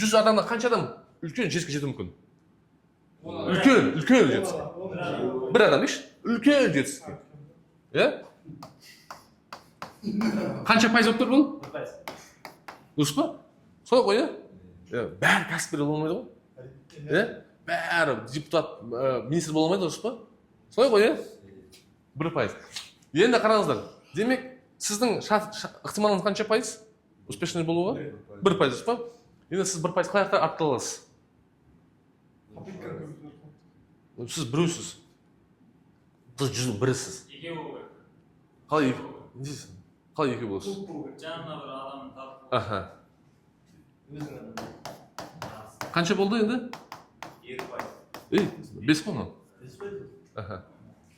100 адамнан қанша адам үлкен жетістікке жетуі мүмкін? Үлкен жетістікке. Bir адам дейші, үлкен жетістікке. Иә? Қанша пайыз болып тұр бұл? 1%. Дұрыс па? Солай ғой, иә? Бәрі кәсіпкер бола алмайды ғой? Иә? Бәрі депутат, министр бола алмайды, дұрыс па? Солай ғой, иә? 1%. Енді қараңыздар. Демек, сіздің ықтималыңыз қанша пайыз? Успешный болуға? 1%, дұрыс па? Енді сіз 1% қалай арттыра аласыз? Сіз біреусіз. Сіз 100-ның бірісіз. Екеу болу керек. Қалай екі? Не дейсің? Қалай екі боласыз? Жанына бір адамның тапып. Аха. Қанша болды енді? 2%. 5 қой. Аха.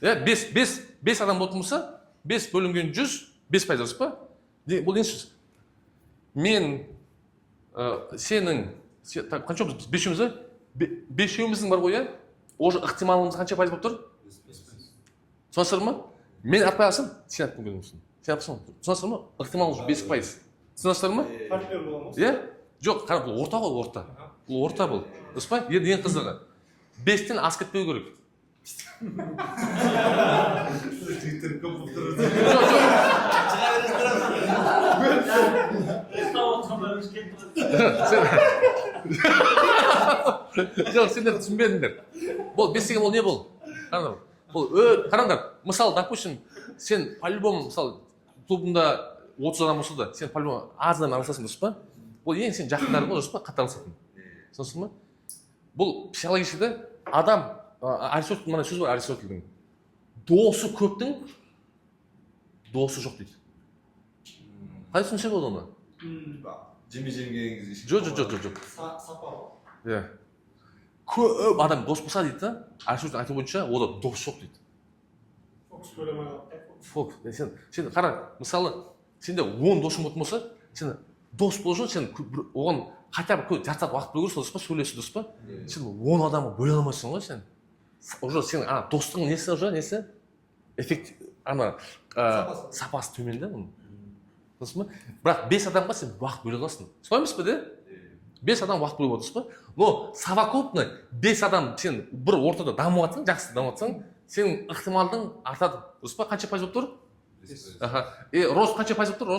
5 адам болатын болса, 5 бөлінген 100, 5% дұрыс па? Бұл не сөз? Мен, сенің, қаншамыз? 5-еуміз, 5-еуміздің бар ғой, уже ықтималымыз қанша пайыз болып тұр? 5%. Сонсыр ма? Мен атпай алсам, сен атпай мүмкін. Сен атпай алсам, сонсыр ма? Ықтималымыз 5%. Сонсыр ма? Партнер боламыз. Иә? Жоқ, қарап, бұл орта ғой, орта. Бұл орта бұл. Дұрыс па? Енді ең қызығы. 5-тен асып кетпеу керек. Жоқ, сендер түсінбедіңдер. Бұл 5 деген ол не бұл? Қараңдар, мысалы, допустим, сен по-любому, мысалы, клубында 30 адам болса да, сен по-любому аз адам араласасың, дұрыс па? Бұл ең сен жақындарың ғой, дұрыс па? Қатар араласатын. Сонсын ма? Бұл психологияда адам, Аристотель, мына сөз бар Аристотельдің. Досы көптің, досы жоқ дейді. Қалай түсінсе болды оны? Жеме-жемгеніңіз Жоқ. Сапа. Иә. Көп адам дос болса дейді да, Аристотельдің айтуы бойынша, ода дос жоқ дейді. Фокус көремай. Фокус. Сен қара, мысалы, сенде 10 досың болатын болса, сен дос болу үшін сен оған хотя бы жарты сағат уақыт бөлу керек, дұрыс па? Сөйлесу, дұрыс па? Сен 10 адамға бөле алмайсың ғой сен. Уже сен достың несі уже несі? Эффект сапасы төмен да оның. Дұрыс па? Бірақ 5 адамға сен уақыт бөле аласың. Солай емес пе де? 5 адам уақыт бөліп отырсыз ба? Но совокупно 5 адам сен бір ортада дамып жатсаң, жақсы дамып жатсаң, сенің ықтималдың артады. Дұрыс па? Қанша пайыз болып тұр? Аха. Рост қанша пайыз болып тұр?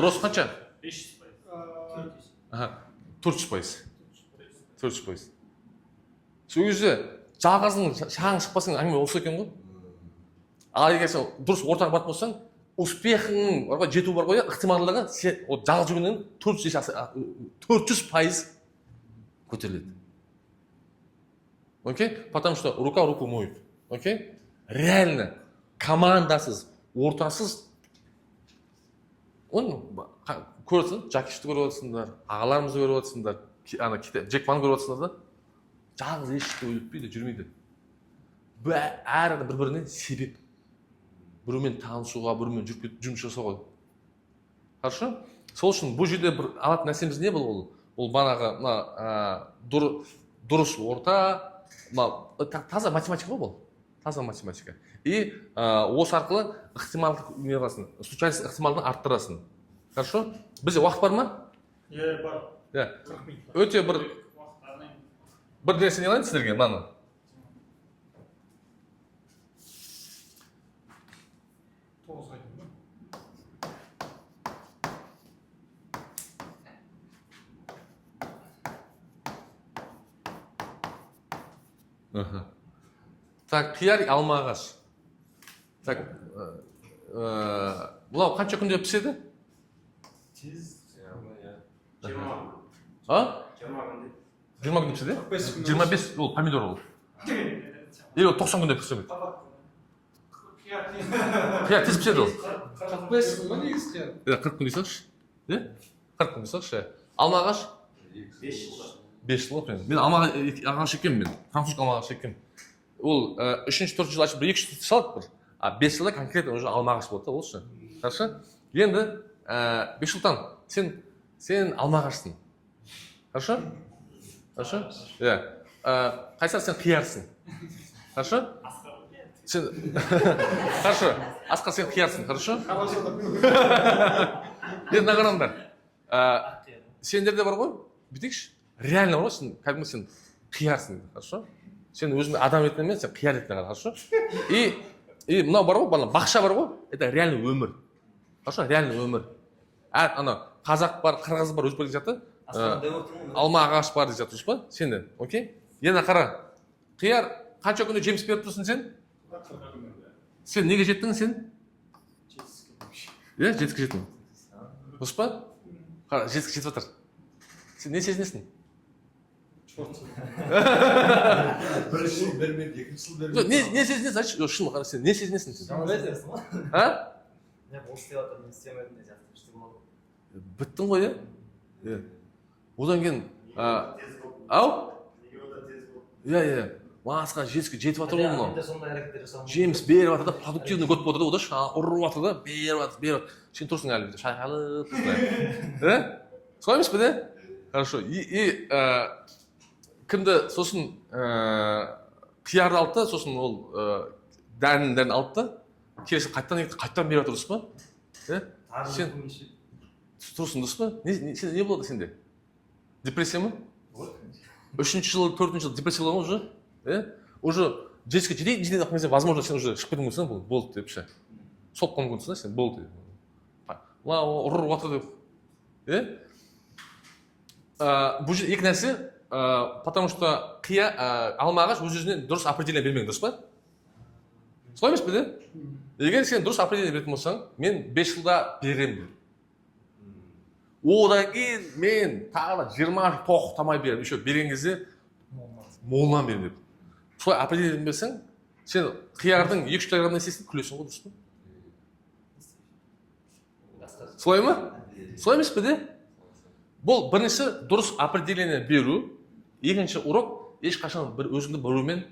Рост қанша? 500%. Аха. 400%. 400%. Сол кезде жалғыздың шағың шықпасаң әңгіме осы екен ғой. Ал егер сен дұрыс ортаға баратын болсаң, успехыңның бар ғой, жету бар ғой, ықтималдығы сен жалғыз жүргеннен 400% көтеріледі. Окей? Потому что рука руку моет. Окей? Реально командасыз, ортасыз оны көріп отырсыңдар, Джакишті көріп отырсыңдар, ағаларымызды көріп отырсыңдар, Джек Маны көріп отырсыңдар да, жалғыз ешкім өліппейді, жүрмейді. Әр адам бір-бірінен себеп. Біреумен танысуға, біреумен жұмыс жасауға. Хорошо? Сол үшін бұл жерде бір алатын нәрсеміз не бұл? Ол бағанағы дұрыс орта, таза математика ғой бұл. Таза математика. И осы арқылы ықтималдық не қыласың, случайность ықтималдығын арттырасың. Хорошо? Бізде уақыт бар ма? Иә, бар. Өте бір нәрсе не алайын сіздерге, мынаны. Так, қияр алма ағаш. Так, бұлау қанша күнде піседі? 20 күнде піседі? 25, ол помидор ол. Или 90 күнде піседі? Қияр тез піседі ол? 45 күн негіз қияр. 40 күн дейсіңші? 40 күн дейсіңші? Алма ағаш? 5 жыл ғой. Мен алма ағаш екем мен. Француз алма ағаш екем. Ол 3-4 жыл ашып, 2 жыл салады бір. 5 жылда конкретно уже алма ағаш болады, ол үшін. Хорошо? Енді Бексұлтан, сен алма ағашсың. Хорошо? Хорошо? Иә. Қайсар сен қиярсың. Хорошо? Сен Хорошо. Асқар сен қиярсың, хорошо? Енді қараңдар. сендерде бар ғой бүйтейікші реально бар ғой сен кәдімгі сен қиярсың хорошо сен өзіңді адам ретінде емес сен қияр ретінде қара хорошо и мынау бар ғой бала бақша бар ғой это реальный өмір хорошо реальный өмір ана қазақ бар қырғыз бар өзбек жатыр алма ағаш бар деп жатырсыз ба сенде окей енді қара қияр қанша күнде жеміс беріп тұрсың сен неге жеттің сен иә жетістікке жеттің дұрыс па қара жетістікке жетіп жатыр сен не сезінесің бір жыл бермеді екінші жыл жоқ бермеді не сезінесің айтшы шын қара сен не сезінесің сен Сезінесің ғой. а Ол істеп жатыр, мен істемедім деген сияқты іште болады. біттің ғой иә одан кейін ау иә басқа жетістікке жетіп жатыр ғой мынау Мен де сондай әрекеттер жасауым. жеміс беріп жатыр да продуктивный год болып жатыр да ұрып жатыр да беріп жатыр сен тұрсың әлі бүйтіп шайқалып тұрсың солай емес пе де хорошо и кімді сосын қиярды алды да сосын ол дәрін алды да келесі қайтадан беріп жатыр дұрыс па иә сен тұрсың дұрыс па не болады сенде депрессия ма үшінші жыл төртінші жыл депрессия болады ма уже иә уже жетістікке жетейін ақ кезде возможно сен уже шығып кетуің мүмкін бұл болды деп ше солып қалуың мүмкінсің да сен болды деп ұрып жатыр деп иә бұл жерде екі нәрсе потому что алма ағаш өз өзіне дұрыс определение бермеген дұрыс па солай емес пе де егер сен дұрыс определение беретін болсаң мен 5 жылда беремін деп одан кейін мен тағы да 20 жыл тоқтамай беремін еще берген кезде молынан беремін деп солай определение берсең сен қиярдың 2-3 килограммын есесің күлесің ғой дұрыс па солай ма солай емес пе де бұл бірінші дұрыс определение беру екінші урок ешқашан бір өзіңді біреумен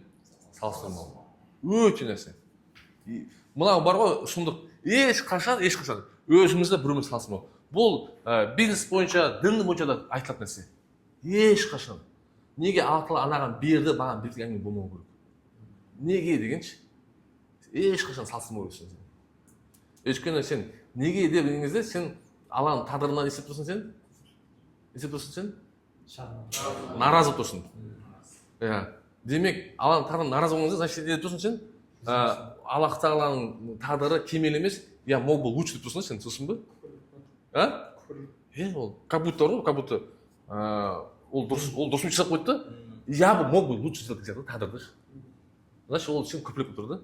салыстырмау өте нәрсе мынау бар ғой сұмдық ешқашан өзіңізді біреумен салыстырмау бұл бизнес бойынша дін бойынша да айтылатын нәрсе ешқашан неге алла тағала анаған берді маған берді деген әңгіме болмау керек неге дегенше ешқашан салыстырмау керексің өйткені сен неге деген кезде сен алланың тағдырына не істеп тұрсың сен наразы болып тұрсың иә демек алланың тағдырына наразы болған кезде значит не деп тұрсың сен аллах тағаланың тағдыры кемел емес я мог бы лучше деп тұрсың сен сосын ба ол как будто ол дұрыс жасап қойды да я бы мог бы лучше сделать деген сияқты тағдырды значит ол сен көпірек болып тұр да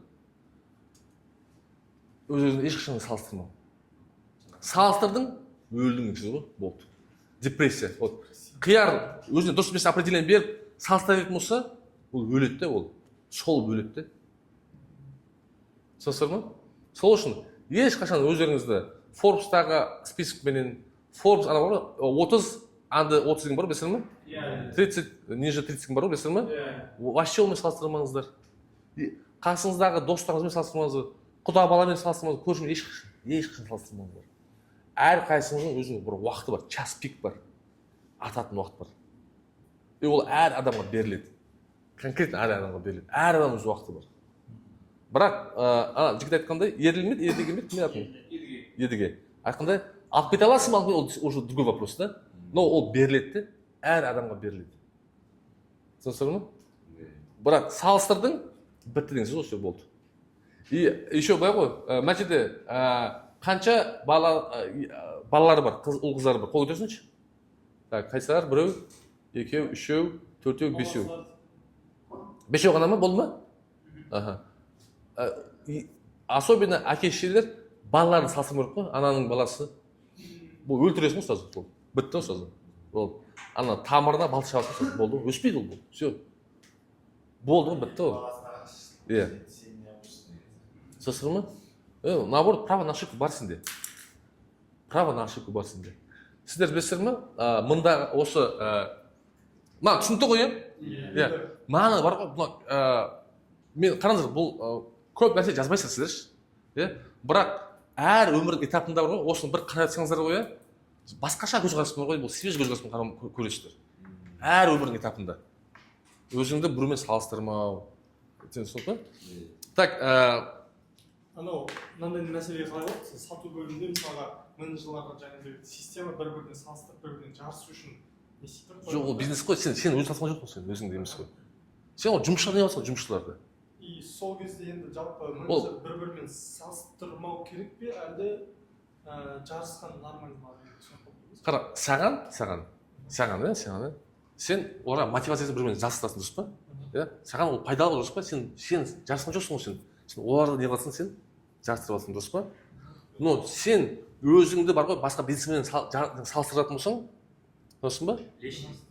өз өзіңді ешқашан салыстырмау салыстырдың өлдің сөз ғой болды депрессия вот қияр өзіне дұрыс емес определение беріп салыстыра беретін болса ол өледі де ол шолып өледі де түсінесіздер ма сол үшін ешқашан өздеріңізді Forbes-тағы списокпенен Forbes ана бар ғой 30 under 30 деген бар ғой білесіздер ма 30 ниже 30 бар ғой білесіздер ма вообще онымен салыстырмаңыздар қасыңыздағы достарыңызбен салыстырмаңыздар құда баламен салыстырмаңыздар көршімен ешқашан салыстырмаңыздар әрқайсыңыздың өзінің бір уақыты бар час пик бар ататын уақыт бар и ол әр адамға беріледі конкретно әр адамға беріледі әр адамның өз уақыты бар бірақ жігіт айтқандай едіге ме кім атын едіге айтқандай алып кете аласың ба ол уже другой вопрос да но ол беріледі де әр адамға беріледі түсінесіздер ма бірақ салыстырдың бітті деген сөз осы болды и еще былай ғой мына жерде қанша балалары бар ұл қыздары бар қол көтерсінші так қайсылар біреу екеу үшеу төртеу бесеу ғана ма болды ма особенно әке шешелер балаларын салыстырмау керек қой ананың баласы бұл өлтіресің ғой сразу болды бітті ғой сразу болды ана тамырына балта шабасың болды ғой өспейді ол все болды ғой бітті ғой иә түсінесіздер ма наоборот право на ошибку бар сенде сіздер білесіздер ма мында осы мына түсінікті ғой иә мына бар ғой мен қараңыздар бұл көп нәрсе жазбайсыздар сіздер иә бірақ әр өмірдің этапында бар ғой осыны бір қарай жатсаңыздар ғой басқаша көзқараспен ғой бұл свежий көзқараспен көресіздер әр өмірдің этапында өзіңді біреумен салыстырмау түсінесіз ба так анау мынандай мәселеге қалай болады сіз сату бөлімінде мысалға менеджерларға жаңағыдай система бір-біріне салыстырып бір-біріне жарысу үшін не істейді ғой? жоқ ол бизнес қой, сен өзің тасыған жоқсың, сен өзіңде емес қой. Сен ол жұмысшылар не болса жұмысшыларды. И сол кезде енді жалпы менеджер бір-бірімен салыстырмау керек пе, әлде жарысқан нормально ма? Қара, саған, иә, сен оларға мотивациясы бір-бірімен жарысасың, дұрыс па? Иә, саған ол пайдалы дұрыс па? Сен жарысқан жоқсың ғой сен оларды не қыласың, сен жарыстырып аласың, дұрыс па? Но сен өзіңді бар ғой басқа бизнесменмен салыстыратын болсаң, дұрыс ба? Личность.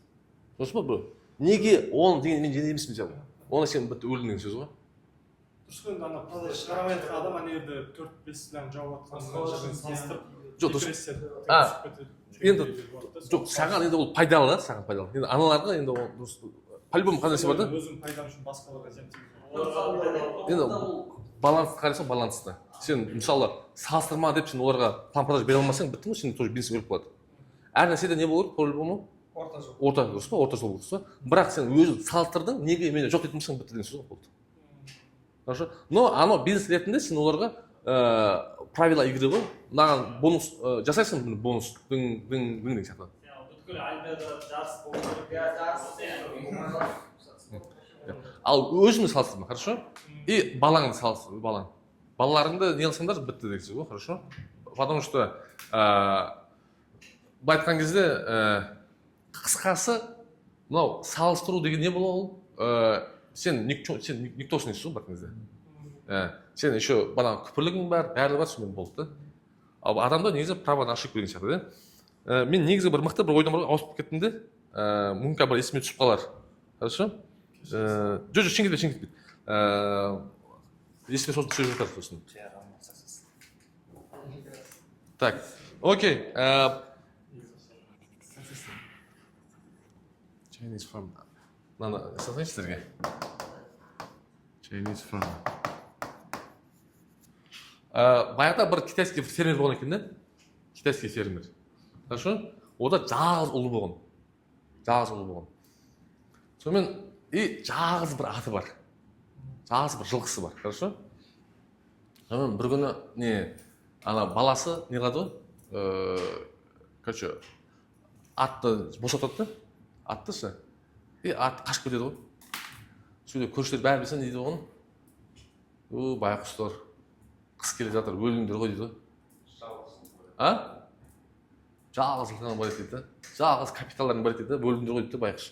Дұрыс па бұл? Неге оны деген мен және емеспін сен? Оны сен бітті өлдің деген сөз ғой. Дұрыс қой, енді ана продаж шығара жатқан адам ана жерде 4-5 жауап жатқан менеджермен салыстырып Жоқ, дұрыс. Енді жоқ, саған енді ол пайдалы, саған пайдалы. Енді аналарға енді ол дұрыс. По-любому қандай нәрсе бар да? өзің пайдам үшін басқаларға зиян тигізу. Енді балансты қарайсың, балансты. Сен мысалы салыстырма деп сен оларға план продаж бере алмасаң, бітті ғой, сен тоже бизнес өліп қалады. Әр нәрседе не болу керек, по-любому? Орта жол. Орта, дұрыс па? Орта жол дұрыс па? Бірақ сен өзің салыстырдың, неге мен жоқ дейтін болсаң, бітті деген сөз болды. Хорошо? Но анау бизнес ретінде сен оларға правила игры ғой. Мынаған бонус жасайсың, бонус деген сияқты. Сен бүткіл олимпиадада жарыс болу керек. Ал өзіңді салыстырма, хорошо? И балаңды салыстыр, балаларыңды не қылсаңдар бітті деген сөз ғой, хорошо? Потому что былай айтқан кезде қысқасы мынау салыстыру деген не болады ол? Сен никтосың дейсіз ғой бір кезде. Сен еще бана күпірлігің бар, бәрі бар, сонымен болды да. Ал адамда негізі праваны ашып деген сияқты да. Мен негізі бір мықты бір ойдан бір ауысып кеттім де, мүмкін бір есіме түсіп қалар. Хорошо? Жоқ, шен кетпейді. Есіме сосын түсіп жатар сосын. Так, окей. Chinese farm. Мынаны жасасайыншы сіздерге. Chinese farm. Баяғыда бір китайский фермер болған екен да? Китайский фермер. Хорошо? Ода жалғыз ұлы болған. Сонымен жалғыз бір аты бар. Жалғыз бір жылқысы бар. Хорошо? Сонымен бір күні ана баласы не қылады ғой? Короче, атты босатады да? Атты ше? Ат қашып кетеді ғой. Сөйде көршілер бәрі білсін дейді оған. Байқұстар. Қыс келе жатыр, өліңдер ғой дейді. Жалғыз жылқының бар дейді. Жалғыз капиталдардың бар дейді. Өліңдер ғой дейді байқұс.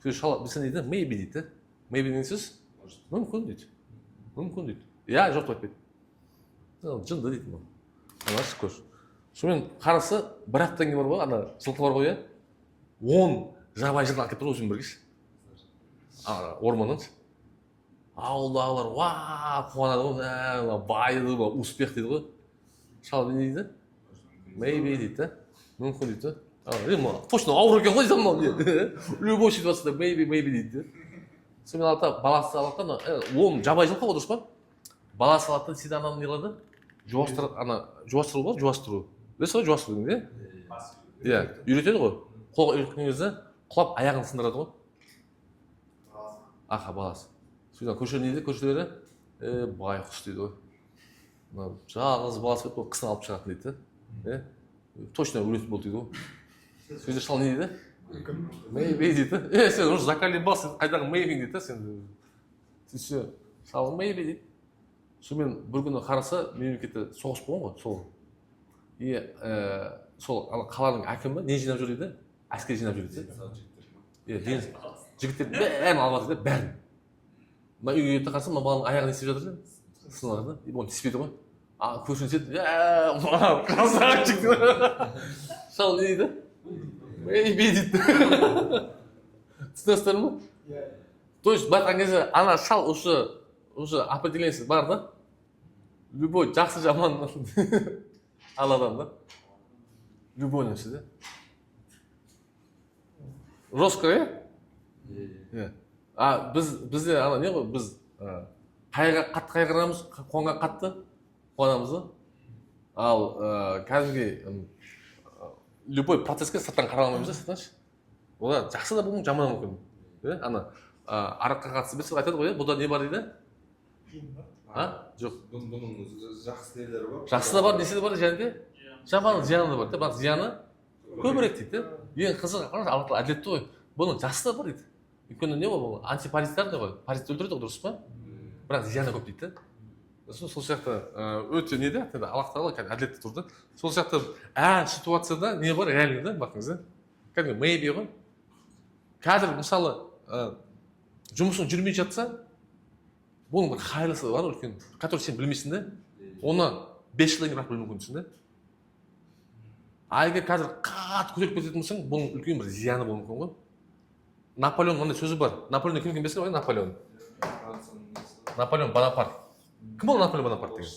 Сөз шала білсін дейді, maybe дейді. Maybe деген сөз? Мүмкін дейді. Я жоқ деп айтпайды. Жынды дейді. Ана көрші. Сонымен қарасы бір аптан кейін бар ғой, ана жылқы бар ғой, 10 жабайы жылқы алып келіп тұр өзімен бірге. Орманнан. Ауылдағылар қуанады ғой, байыды ғой, успех дейді ғой. Шал не дейді? Maybe дейді. Мүмкін дейді. Точно ауыр екен ғой дейді мынау. Любой ситуацияда maybe дейді. Сонымен алады баласы алады, он жабайы жылқы ғой, дұрыс па? Баласы алады, сен ананы не қылады? Жуастыру ғой, жуастыру. Білесіз ғой, жуастыру деген, иә? Үйретеді ғой. Қолға үйреткен кезде құлап аяғын сындырады ғой. Баласы. Сөйтіп көршілер не дейді? Көршілері байқұс дейді ғой. Жалғыз баласы бет қысын алып шығатын дейді. Точно өлетін болды дейді ғой. Сөйтіп шал не дейді? Maybe дейді. Сен уже заколебался, қайдағы maybe дейді сен. Сөйтіп шал maybe дейді. Сонымен бір күні қараса мемлекетте соғыс болған ғой, сол. Сол қаланың әкімі не жинап жүр дейді? Әскер жинап жүр дейді. Жігіттер бәрін алып жатыр, бәрін. Мына үйге кетті қарасам, мына баланың аяғын естіп жатыр, сынады да. Оны тиіспейді ғой. Көршін седі, қазақ жігіттер. Шал не дейді? Maybe дейді. Түсінесіздер ме? То есть, байтқан кезде, ана шал уже определениясы бар да. Любой жақсы жаман аладан да. Любой нәрсе да. Жестко, иә? Бізде ана не ғой, біз қатты қайғырамыз, қуанға қатты қуанамыз да. Ал кәдімгі любой процесске сырттан қараламаймыз да, сырттаншы. Ода жақсы да болмын, жаман мүмкін. Ана араққа қатысы білсіз айтады ғой, бұда не бар дейді? Жоқ. Бұның жақсы нелері бар. Жақсы да бар, несі де бар және де? жаманы зияны да бар да, бірақ зияны көбірек дейді. Ең қызығы Алла тағала әділетті ғой. Бұның жасы да бар дейді. Өйткені не ол антипаразиттар ғой, паразит өлтіреді ғой, дұрыс па? Бірақ зияны көп дейді. Сол сияқты өте не де, Алла тағала әділетті тұрды. Сол сияқты әр ситуацияда не бар, реально да, бақыңыз. Кәдімгі maybe ғой. Қазір мысалы жұмысың жүрмей жатса, бұның бір қайырлысы бар үлкен, который сен білмейсің де, оны 5 жылдан кейін бірақ білуі мүмкінсің де. А егер қазір қатты көтеріп кететін болсаң, бұның үлкен бір зияны болуы мүмкін ғой. Наполеон мынандай сөзі бар. Наполеон кім білесіңдер ғой, Наполеон? Наполеон Бонапарт. Кім ол Наполеон Бонапарт деген?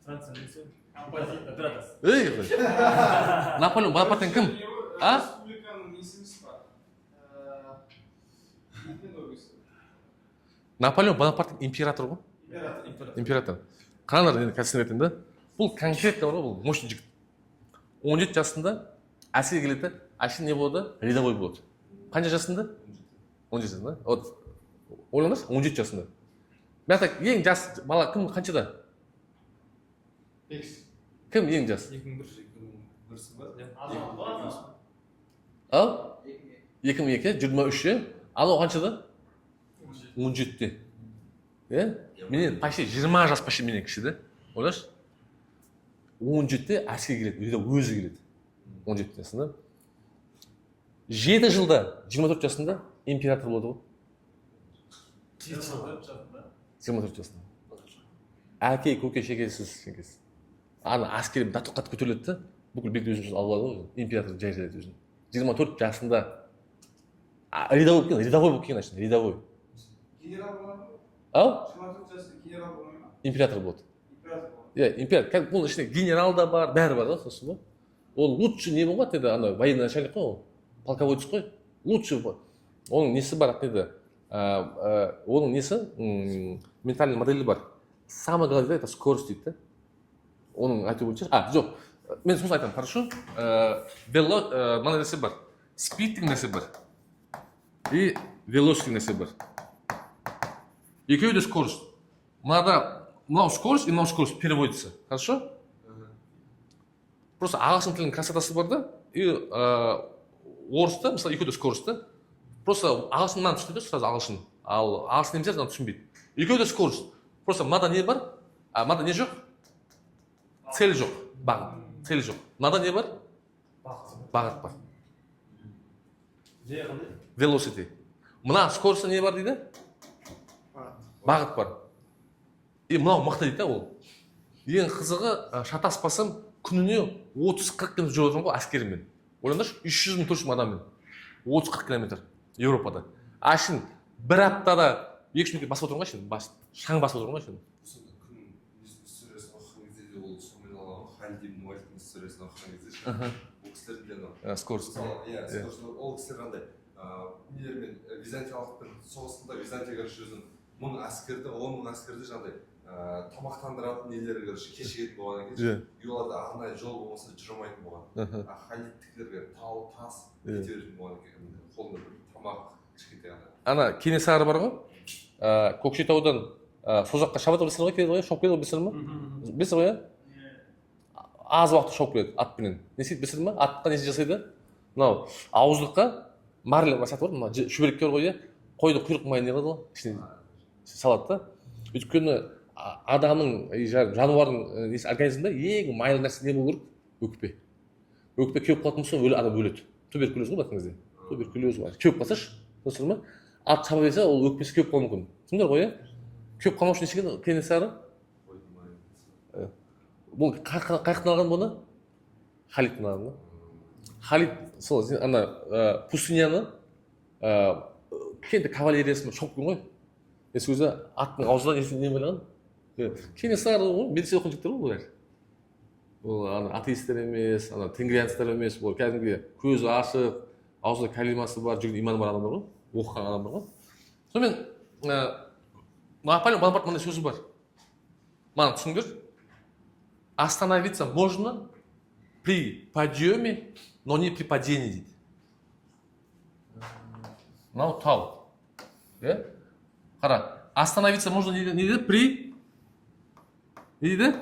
Францияның несі? Оператор. Ей, Наполеон Бонапарт деген кім? Республиканың несі емес па? Наполеон Бонапарт император ғой. Император. Қараңдар енді қазір түсінетін да. Бұл конкретно бар ғой, бұл мощный жігіт. 17 жасында әскерге келеді, әшейін не болады? Рядовой болады. Қанша жасында? 17 жасында. Вот ойлаңдаршы, 17 жасында. Мен айтайын, ең жас бала кім қаншада? Кім ең жас? 2001 бар. Адам бар ма? Ал? 2002, 23-е. Ал о қаншада? 17-те. Менен почти 20 жас почти менен кіші да. Ойлашы? 17-те әскерге келеді, өзі келеді. 17 жасында. 7 жылда, 24 жасында император болды ғой. 24 жасында. Әке, көке, шекесіз. Ана әскері қатты көтеріледі да, бүкіл бекті өзін алып алады ғой, император жай жайлайды өзін. 24 жасында рядовой болып келген ашын, рядовой. Генерал болмайды ма? Ау? 24 жасында генерал болмайды ма? Император болды. Император болады. Иә, император. Бұл ішінде генерал да бар, бәрі бар да, сосын ба? Ол лучше не болмады деді, ана военный начальник қой ол, полководец қой. Лучше бар. Оның несі бар, деді. Оның несі, ментальный моделі бар. Самое главное, это скорость дейді. Оның айту бойынша, жоқ, мен сосын айтамын, хорошо? Мына нәрсе бар, speed деген нәрсе бар, и velocity нәрсе бар. Екеуі де скорость. Мынау скорость и мынау скорость переводится, хорошо? Просто ағылшын тілінің красотасы бар да, и орыста, мысалы екеуі де скорость да. Просто ағылшыннан түсінеді, сразу ағылшын, ал ағылшын немесе түсінбейді. Екеуі де скорость. Просто мынада не бар, мынада не жоқ? Цель жоқ, бағыт, цель жоқ. Мынада не бар? Бағыт бар. Velocity. Мына скоростта не бар дейді? Бағыт бар. И мынау мықты дейді ол. Ең қызығы, шатаспасам, күніне 30-40 км жүріп отырмын ғой әскерімен. Ойлаңдаршы, 300 мың 400 мың адаммен. 30-40 км Еуропада. Ашын бір аптада 2 минутке басып отырмын ғой шын, шаң басып отырмын ғой шын. Ол кісілер біледі. Скорость. Иә, ол кісілер қандай нелермен византиялықпен соғысында Византия өзін 1000 әскерді, 10 мың әскерді жаңағыдай тамақтандыратын нелері кешігетін болғаннан кейін и оларда арнайы жол болмаса жүрмайтын болған. Халидтікілерге тау, тас кете беретін болғаннан кейін қолында бір тамақ кішкентай ғана. Ана Кенесары бар ғой, Көкшетаудан сол жаққа шабады білесіңдер ғой, келеді ғой, шауып келеді білесіңдер ма? Білесіңдер ғой, аз уақытта шауып келеді атпенен. Не істейді білесіңдер ма? Атқа несі жасайды? Мынау ауыздыққа марле сатып бар, мына шүберектер ғой, қойды құйрық майын не қылады ғой, ішіне салады да. Өйткені адамның, жануардың организмінде ең майлы нәрсе не болу керек? Өкпе. Өкпе кеуіп қалатын болса, адам өледі. Туберкулез ғой бақыңызда. Туберкулез бар. Кеуіп қалсашы, түсіндіңіздер ме? Ат шаба берсе, ол өкпесі кеуіп қалуы мүмкін. Түсіндіңдер ғой, кеуіп қалмау үшін не істеген Кенесары? Бұл қай жақтан алған бұны? Халидтен алған ғой. Халид сол ана пустыняны кенде кавалериясымен шауып келген ғой. Өзі аттың аузынан не байлаған? Кенесары ғой, медицина оқыған жігіттер ғой бұлар. Ол атеисттер емес, тенгрианцтар емес, ол кәдімгі көзі ашық, аузында калимасы бар, жүрген иманы бар адамдар ғой, оқыған адамдар ғой. Сонымен Наполеон Бонапарт мынандай сөзі бар. Маған түсіңдер. Остановиться можно при подъеме, но не при падении дейді. Мынау тау. Қара, остановиться можно не дейді, при... Не дейді?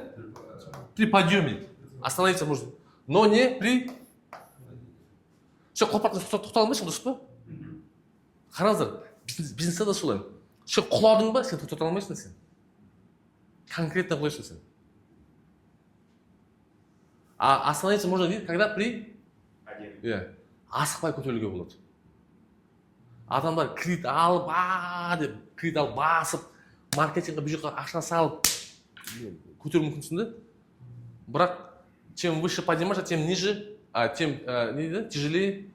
при подъеме остановиться можно, но не при... Все, қопартын тоқтала алмайсың, дұрыс па? Қараңыздар, бизнесте да солай. Все, құладың ба, сен тоқтала алмайсың сен. Конкретно құлайсың сен. А остановиться можно дейді, когда при... Асықпай көтерілуге болады. Адамдар кредит алып, деп кредит алып басып, маркетингға бұл жаққа ақша салып көтеру мүмкінсің да. Бірақ чем выше поднимаешь, тем ниже, тем тяжелее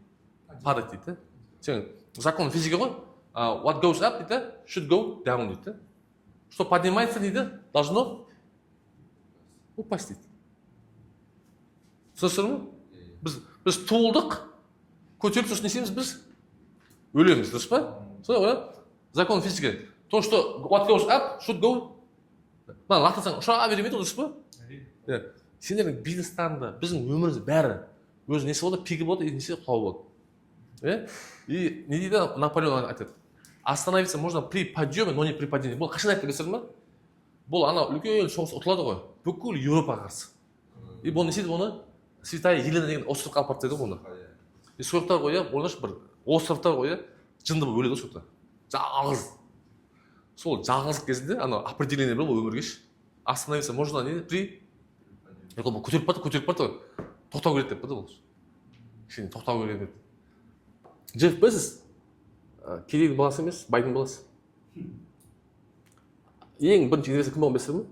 падать дейді. Сен закон физика ғой. What goes up дейді, should go down дейді. Что поднимается дейді, должно упасть дейді. Түсінесіздер ме? Біз туылдық, көтеріп сосын не істейміз біз? Өлеміз, дұрыс па? Солай ғой, закон физика. То, что what goes up, should go. Мына лақтырсаң ұша беремейді, дұрыс па? Сендердің бизнестарында біздің өміріміз бәрі өзі несі болады, пигі болады, несі құлау болады. И не дейді Наполеон айтады. Остановиться можно при подъеме, но не при падении. Бұл қашан айтты білесіздер ме? Бұл ана үлкен соғыс ұтылады ғой. Бүкіл Еуропаға қарсы. И бұл не істейді бұны? Святая Елена деген островқа алып барды бұны. И соқтар қоя, ойлашы бір островтар қоя, жынды болып өледі соқта. Жалғыз. Сол жалғыздық кезінде ана определение бар ғой өмірге. Остановиться можно не при көтеріп барды, тоқтау керек деп барды бұл. Кішкене тоқтау керек деп. Джефф Безос кедейдің баласы емес, байдың баласы. Ең бірінші инвестор кім болған білесіздер ме?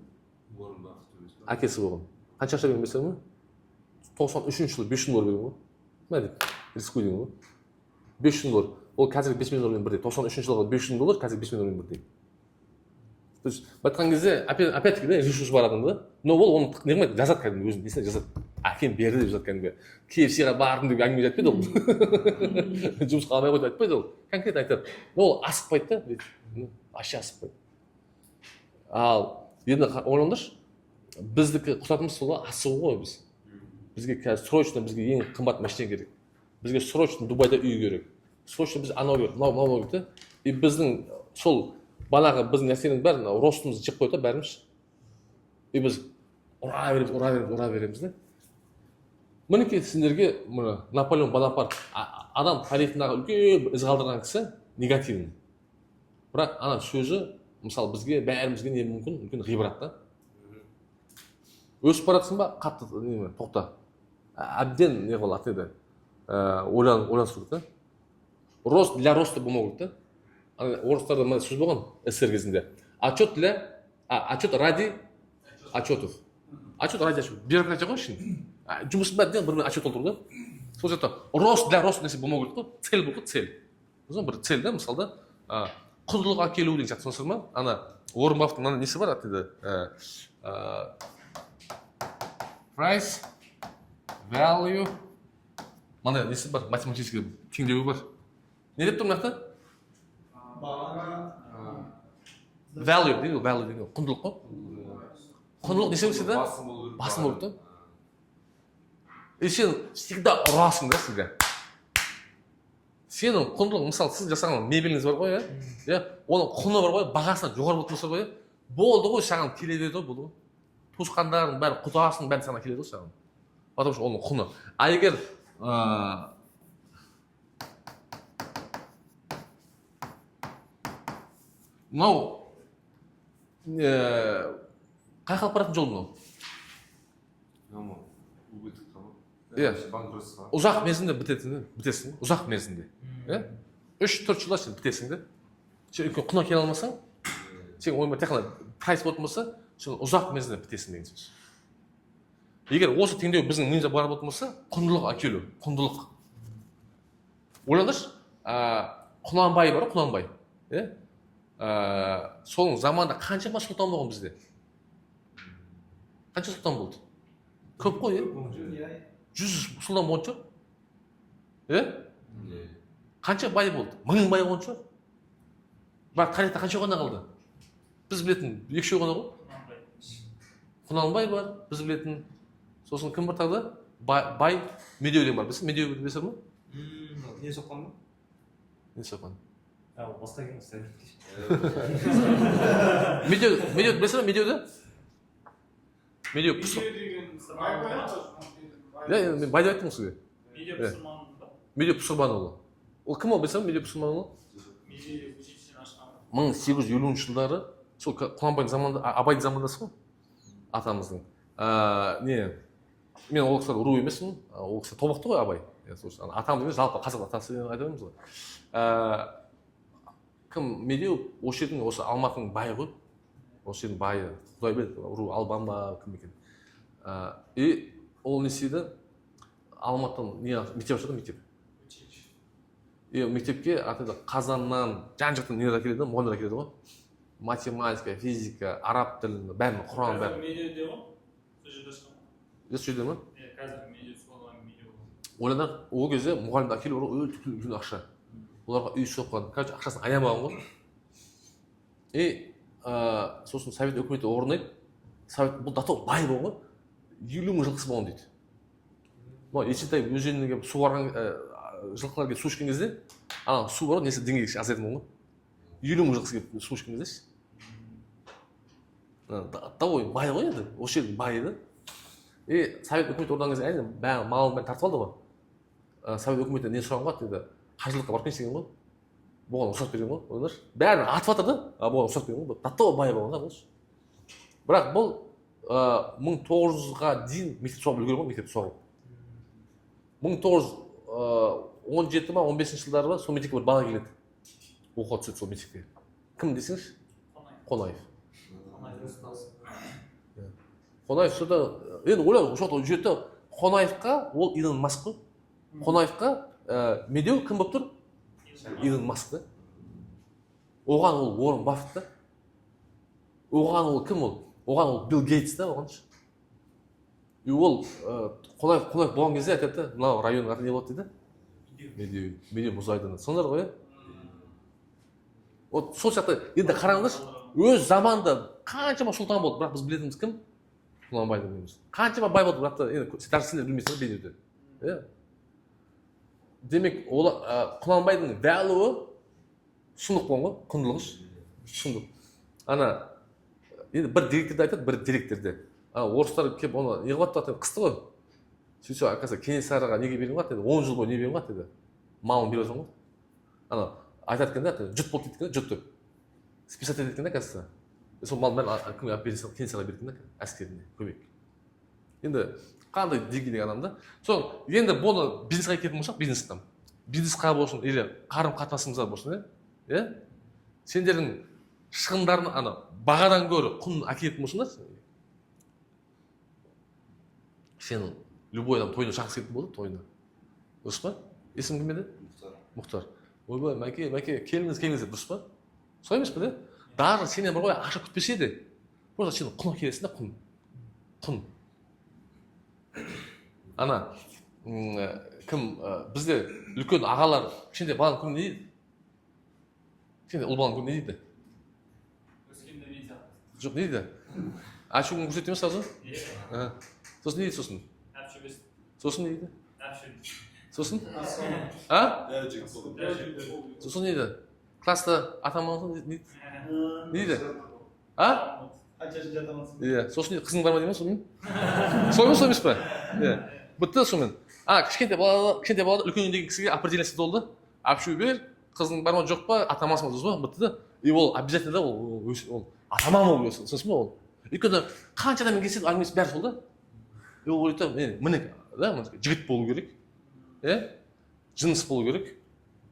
Әкесі болған. Қанша ақша берген білесіздер ме? 93 жылы $500 берген ғой. Мә деп, риску деген ғой. $500. Ол қазір $5 миллион бірдей. 93 жылғы $500, қазір $5 миллион бірдей. То есть, батқан кезде, опять-таки, ресурс бар адамда, но ол оны не қылмайды, жазады кәдімгі өзінің несіне жазады. Әкем берді деп жазады кәдімгі. KFC-ға бардым деп әңгіме айтпайды ол. Жұмысқа алмай қойды айтпайды ол. Конкретно айтады. Ол асықпайды да, вообще асықпайды. Ал енді ойлаңдаршы, біздікі құтатымыз сол асығу ғой біз. Бізге қазір срочно бізге ең қымбат машина керек. Бізге срочно Дубайда үй керек. Срочно біз анау керек, мынау керек та. И біздің сол банағы біздің нәрсенің бәрін ростымызды жеп қойды бәріміз. И біз ұра береміз да. Мінекей сендерге Наполеон Бонапарт адам тарихындағы үлкен із қалдырған кісі негативный. Бірақ ана сөзі мысалы бізге бәрімізге не мүмкін үлкен ғибрат та. Өсіп баратсың ба, қатты тоқта. Әбден не қыл аты ойлансу керек та. Рост для роста болмау керек та. Орыстарда мына сөз болған СССР кезінде. Отчет ради отчетов. Отчет ради отчетов. Бюрократия ғой үшін. Жұмысын бәрден бір отчет толтыру да. Сол жақта рост для роста нәрсе болмау керек қой. Цель бұл ғой, цель. Бір цель да, мысалда құндылық әкелу деген сияқты түсінесіздер ма? Ана Уоррен Баффеттің мына несі бар аты price value мына несі бар, математический теңдеуі бар. Не деп тұр мына value дейді, құндылық қой. Құндылық несі өксе да? Басым болып та. И сен всегда ұрасың да сізге. Сенің құндылық, мысалы сіз жасаған мебеліңіз бар ғой, оның құны бар ғой, бағасынан жоғары болып тұрса ғой, болды ғой, саған келе береді ғой, болды ғой. Туысқандарың бәрі, құдасың бәрі саған келеді ғой саған. Потому что оның құны. А егер мынау қайқалып баратын жол мынау. Ұзақ мерзімде бітесің, ұзақ мерзімде. 3-4 жылда сен бітесің де. Сен үлкен құна келе алмасаң, сен ойыма тек қана прайс болатын болса, сен ұзақ мерзімде бітесің деген сөз. Егер осы теңдеу біздің миымызда бар болатын болса, құндылық әкелу, құндылық. Ойлаңдаршы, Құнанбай бар, Құнанбай. Соның заманда қаншама сұлтан болған бізде? Қанша сұлтан болды? Көп қой, 100 сұлтан болған шығар? Қанша бай болды? 1000 бай болған шығар? Бірақ тарихта қанша ғана қалды? Біз білетін 2 ғана ғой? Құнанбай бар, біз білетін. Сосын кім бар тағы да? Бай, Медеу деген бар. Медеу білесіздер ме? Не соққан ба? Не соққан? Басқа кем істер. Медеу білесіздер ме Медеуді? медеу пұсыр. Медеу деген мұсылман. Иә, мен бай деп айттым сізге. Медеу мұсылман ба? Медеу Пұсырбанұлы. Ол кім ол білсем, Медеу Пұсырбанұлы? Медеу училищені ашқан. 1850 жылдары, сол Құнанбайдың заманында, Абайдың замандасы ғой, атамыздың. Мен ол кісілер ру емеспін, ол кісі тобықты ғой Абай. Атам емес, жалпы қазақ атасы деп айтамыз ғой. Кім Медеу, осы жердің, осы Алматының байы ғой. Осы жердің байы, Құдай біледі, ру Албан ба, кім екен. И ол не істейді? Алматыдан мектеп ашады, мектеп. И мектепке Қазаннан, жан-жақтан нелер әкеледі, мұғалімдер әкеледі ғой. Математика, физика, араб тілін, бәрін, Құран бәрін. Медеуде ғой? Сол жерде ашқан. Сол жерде ме? Қазір медеу солған медеу. Олардан ол кезде мұғалімді әкеліп өте үлкен ақша. Оларға үй соққан, ақшасын аямаған ғой. И сосын совет өкіметі орнайды. Совет бұл дато бай болған, 50 мың жылқысы болған дейді. Есентай өзеніне су барған жылқылар келіп су ішкен кезде, су бар ғой, несі деңгейі азайдың болған. 50 мың жылқысы келіп су ішкен кезде. Дауы бай ғой енді, осы жердің байы еді. И совет өкіметі орнаған кезде әрине бәрі малын бәрін тартып алды ғой. Совет өкіметі не сұраған ғой деді, қажылыққа барып келсің ғой. Бұған рұқсат берген ғой, ойлар. Бәрін атып жатыр да, бұған рұқсат берген ғой. Даттау бай болған да бұл. Бірақ бұл 1900-ға дейін мектеп соғып үлгерген ғой, мектеп соғып. 1917 ма 15 жылдары ба сол мектепке бір бала келеді. Оқуға түседі сол мектепке. Кім десеңіз? Қонаев. Қонаев сода енді ойлау, осы жерде Қонаевқа ол Илон Маск қой. Қонаевқа Медеу кім болып тұр? Илон Маск та. Оған ол Уоррен Баффет та. Оған ол кім ол? Оған ол Билл Гейтс та оған. И ол Қонаев болған кезде айтады, мынау районның аты не болады дейді? Медеу мұз айдыны. Сондар ғой, вот сол сияқты енді қараңызшы, өз заманда қаншама сұлтан болды, бірақ біз білетініміз кім? Құнанбайды білеміз. Қаншама бай болды, бірақ та енді даже сендер білмейсіңдер Медеуді. Демек, Құнанбайдың value сұмдық болған ғой, құндылығы сұмдық. Енді бір деректерді айтады, бір деректерді. Орыстар келіп оны не қылып жатты, қысты ғой. Сөйтсе, оказывается, Кенесарыға неге берген ғой, 10 жыл бойы не берген ғой, малын беріп жатыр ғой. Айтады екен да, жұт болды дейді екен, жұт деп. Списать етеді екен да, оказывается. Сол малын бәрін кімге алып берсе, Кенесарыға берді екен да, әскеріне, көмек. Енді қандай деңгейдегі адам да. Соң енді бұны бизнесқа кететін болсақ, бизнестен. Бизнесқа болсын, или қарым-қатынасымызға болсын, сендердің шығындарын бағадан гөрі құнын әкелетін болсыңдар, сен любой адам тойына шақырсы кететін болды, тойына. Дұрыс па? Есім кім еді? Мұхтар. Ойбай, мәке, келіңіз деп, дұрыс па? Солай емес пе, де? Даже сенен бір ғой ақша күтпесе де, просто сен құн келесің да, құн. Кім бізде үлкен ағалар, кішкентай баланың күні не дейді? Кішкентай ұл баланың күні не дейді? Өскенде не дейді? Жоқ, не дейді? Ашуын көрсетті ме сразу? Сосын не дейді сосын? Әпші сосын не дейді? әпші. Сосын? Сосын не дейді? Класста атаман не дейді? Не дейді? Әчешін жатамансың. Сосын не қызың бар ма деймін сонымен? Солай ма, солай емес па? Бітті сонымен. Кішкентай балада үлкен үйдегі кісіге определениясы толды. Әпші бер, қызың бар ма жоқ па, атамансың ба, дұрыс па? Бітті. И ол обязательно да ол атаман болып өсін. Сосын ба ол? Өйткені қанша адаммен келсе әңгімесі бәрі сол да. И ол ойлайды, міне, жігіт болу керек, жыныс болу керек,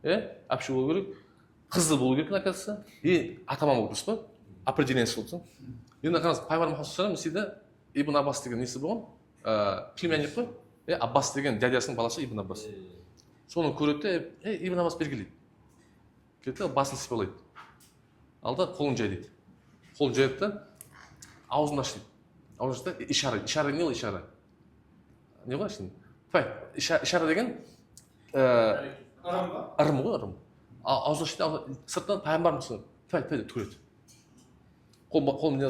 әпші болу керек, қызды болу керек, оказывается, и атаман болу, дұрыс па? Определениясы болсын. Енді қараңыз, пайғамбар Мұхаммед саллаллаху алейхи ва саллям Ибн Аббас деген несі болған? Племянник қой? Аббас деген дядясының баласы Ибн Аббас. Соны көреді де, Ибн Аббас бері келеді. Келеді, басын сипалайды. Алда қолын жай дейді. Қолын жайды да, аузын аш дейді. Аузын ашты, ишара. Ишара не ол ишара? Не ғой ашты? Ишара деген Ырым ба? ырым ғой, ырым. Аузын ашты, сырттан пайғамбар мұсын, деп көреді. Қолын не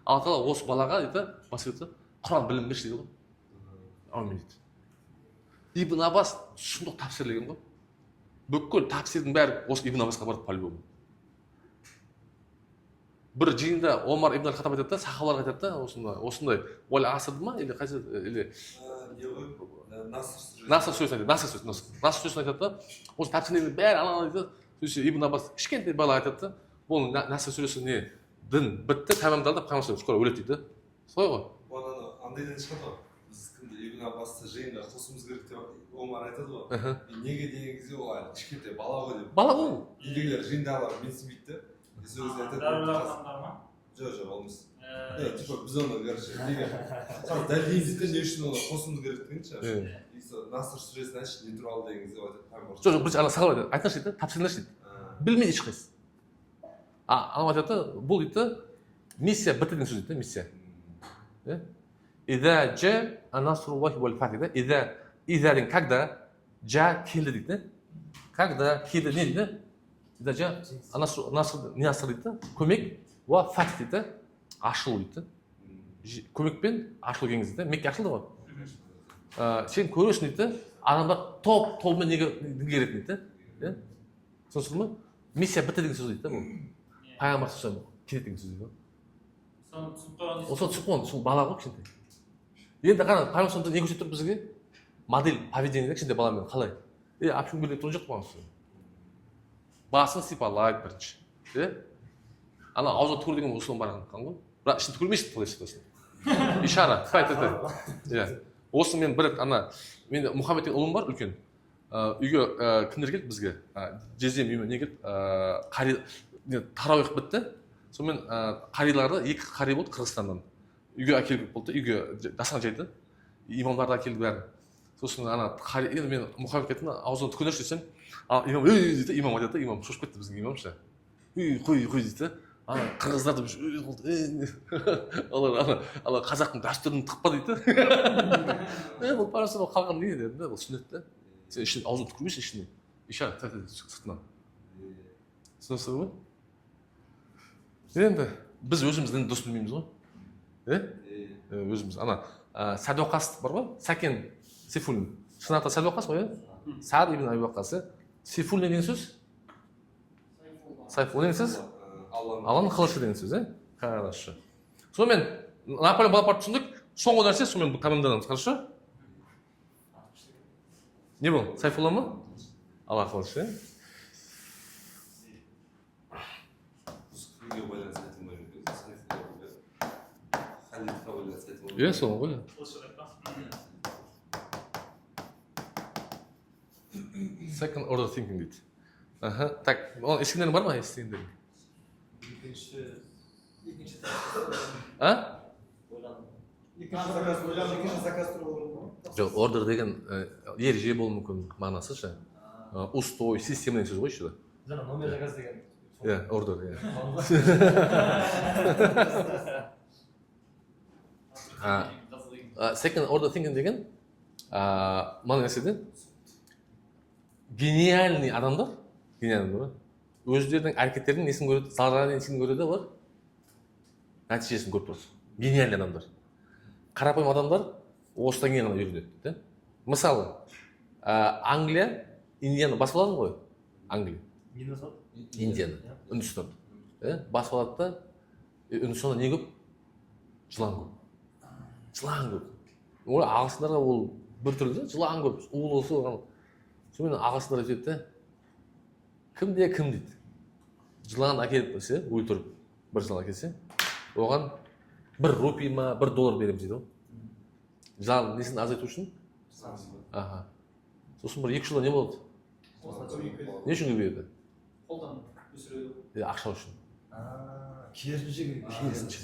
Алла осы балаға дейді, бас етті, Құран білім берші дейді ғой. Аумин дейді. Ибн Аббас сұмдық тапсирлеген ғой. Бүкіл тапсирдің бәрі осы Ибн Аббасқа барды по-любому. бір жиында омар ибн аль-Хаттаб айтады да, сахабаларға айтады да, осындай ой асырды ма или қайсы или не ғой наср сөзін айтады, наср сөзін айтады да, осы тәпсірлердің бәрі ана дейді. Сөйтсе ибн Аббас кішкентай бала айтады да, бұл наср сүресі не, дін бітті, тәмамдалды, Пайғамбар скоро өледі дейді. Солай ғой. Оны андайдан шығады ғой. Біз кімді ибн Аббасты жиынға қосуымыз керек деп омар айтады ғой. Неге деген кезде ол әлі кішкентай бала ғой деп. Бала ғой. Үйдегілер жиындағылар менсінбейді де. Сол кезде айтады. Адамдар ма? Жоқ, ол емес. Типа біз оны короче неге қазір дәлелдейміз де не үшін оны қосуымыз керек дегенше. Наср сүресін айтшы не туралы деген кезде айтады Пайғамбар. Жоқ, бірінші ана сахаба айтады, айтыңызшы дейді, тапсырыңдаршы дейді. Білмейді ешқайсысы. Ана айтады, бұл дейді, миссия бітті деген сөз дейді, миссия. Ида жа анасруллахи уал фатих да, ида деген когда жа келді дейді. Когда келді не дейді? Ида жа не асыр дейді, көмек уа фатих дейді, ашылу дейді. Көмекпен ашылу келген кезде, Мекке ашылды ғой. Сен көресің дейді, адамдар тобымен неге келетін дейді. Сосын ма? Миссия бітті деген сөз дейді бұл. Пайғамбар сөз келеді деген сөз дейді. Соны түсіп қойған Осы түсіп қойған, сол бала ғой кішкентай. Енді қара, Пайғамбар не көрсетіп тұр бізге? Модель поведения кішкентай баламен қалай? Апшым келеді тұрған жоқ болған сөз. Басын сипалайды бірінші. Ана аузына түкір деген осыдан барған ғой. Бірақ ішін түкірмейсің қалай сөйтесің. Ишара, қайт. Осы мен бір менде Мұхаммед деген ұлым бар үлкен. Үйге кімдер келді бізге? Жездем үйіме не келді? Тарауих бітті. Сонымен қариларды, екі қари болды Қырғызстаннан. Үйге әкеліп болды, үйге дастан жайды. Имамдарды әкелді бәрі. Сосын қари, енді мен Мұхаммед кеттім, аузына түкірші десем, имам дейді, имам айтады, имам шошып кетті біздің имамша. Қой дейді. Қырғыздарды олар қазақтың дәстүрін тықпа дейді. Бұл парасында қалған не деді, бұл сүннет та. Сен ішіне аузын түкірмейсің ішіне. Ишара сыртынан. Түсінесіз ғой? Енді біз өзіміздің дұрыс білмейміз ғой. Өзіміз. Сәдуақас бар ғой? Сәкен Сейфуллин. Шын аты Сәдуақас ғой? Саад ибн Аби Ваққас. Сейфуллин деген сөз? Сайфуллин деген сөз? Алланың қылышы деген сөз, Хорошо. Сонымен Наполеон Бонапарт түсіндік, соңғы нәрсе сонымен тәмамданамыз, хорошо? Не бұл? Сайфулла ма? Алла қылышы, соңғы ғой. Second order thinking дейді. Так, естігендерің бар ма? Естігендерің? Екінші заказ түрі болу ма? Жоқ, ордер деген ереже болуы мүмкін мағынасы ше. Устой, система деген сөз ғой еще. Жаңа номер заказ деген. Ордер. Second order thinking деген мына нәрседе гениальный адамдар, өздерінің әрекеттерінің несін көреді, зарарын несін көреді олар, нәтижесін көріп тұрады. Гениальный адамдар. Қарапайым адамдар осыдан кейін ғана үйренеді. Мысалы, Англия, Индияны басып алады ғой? Англия. Индияны, Үндістан. Басып алады да, Үндістанда не көп? Жылан көп. Жылан көп. Ағылшындарға ол бір түрлі, жылан көп, улысы. Сонымен ағылшындар айтады, кімде кім дейді. Жылан әкеліп берсе, өлтіріп бір жылан әкелсе, оған $1 ма, $1 береміз дейді ғой. Жылан несін азайту үшін? Сосын бір 2 жылда не болады? Не үшін көбейеді? Қолдан өсіреді. Ақша үшін. Керісінше.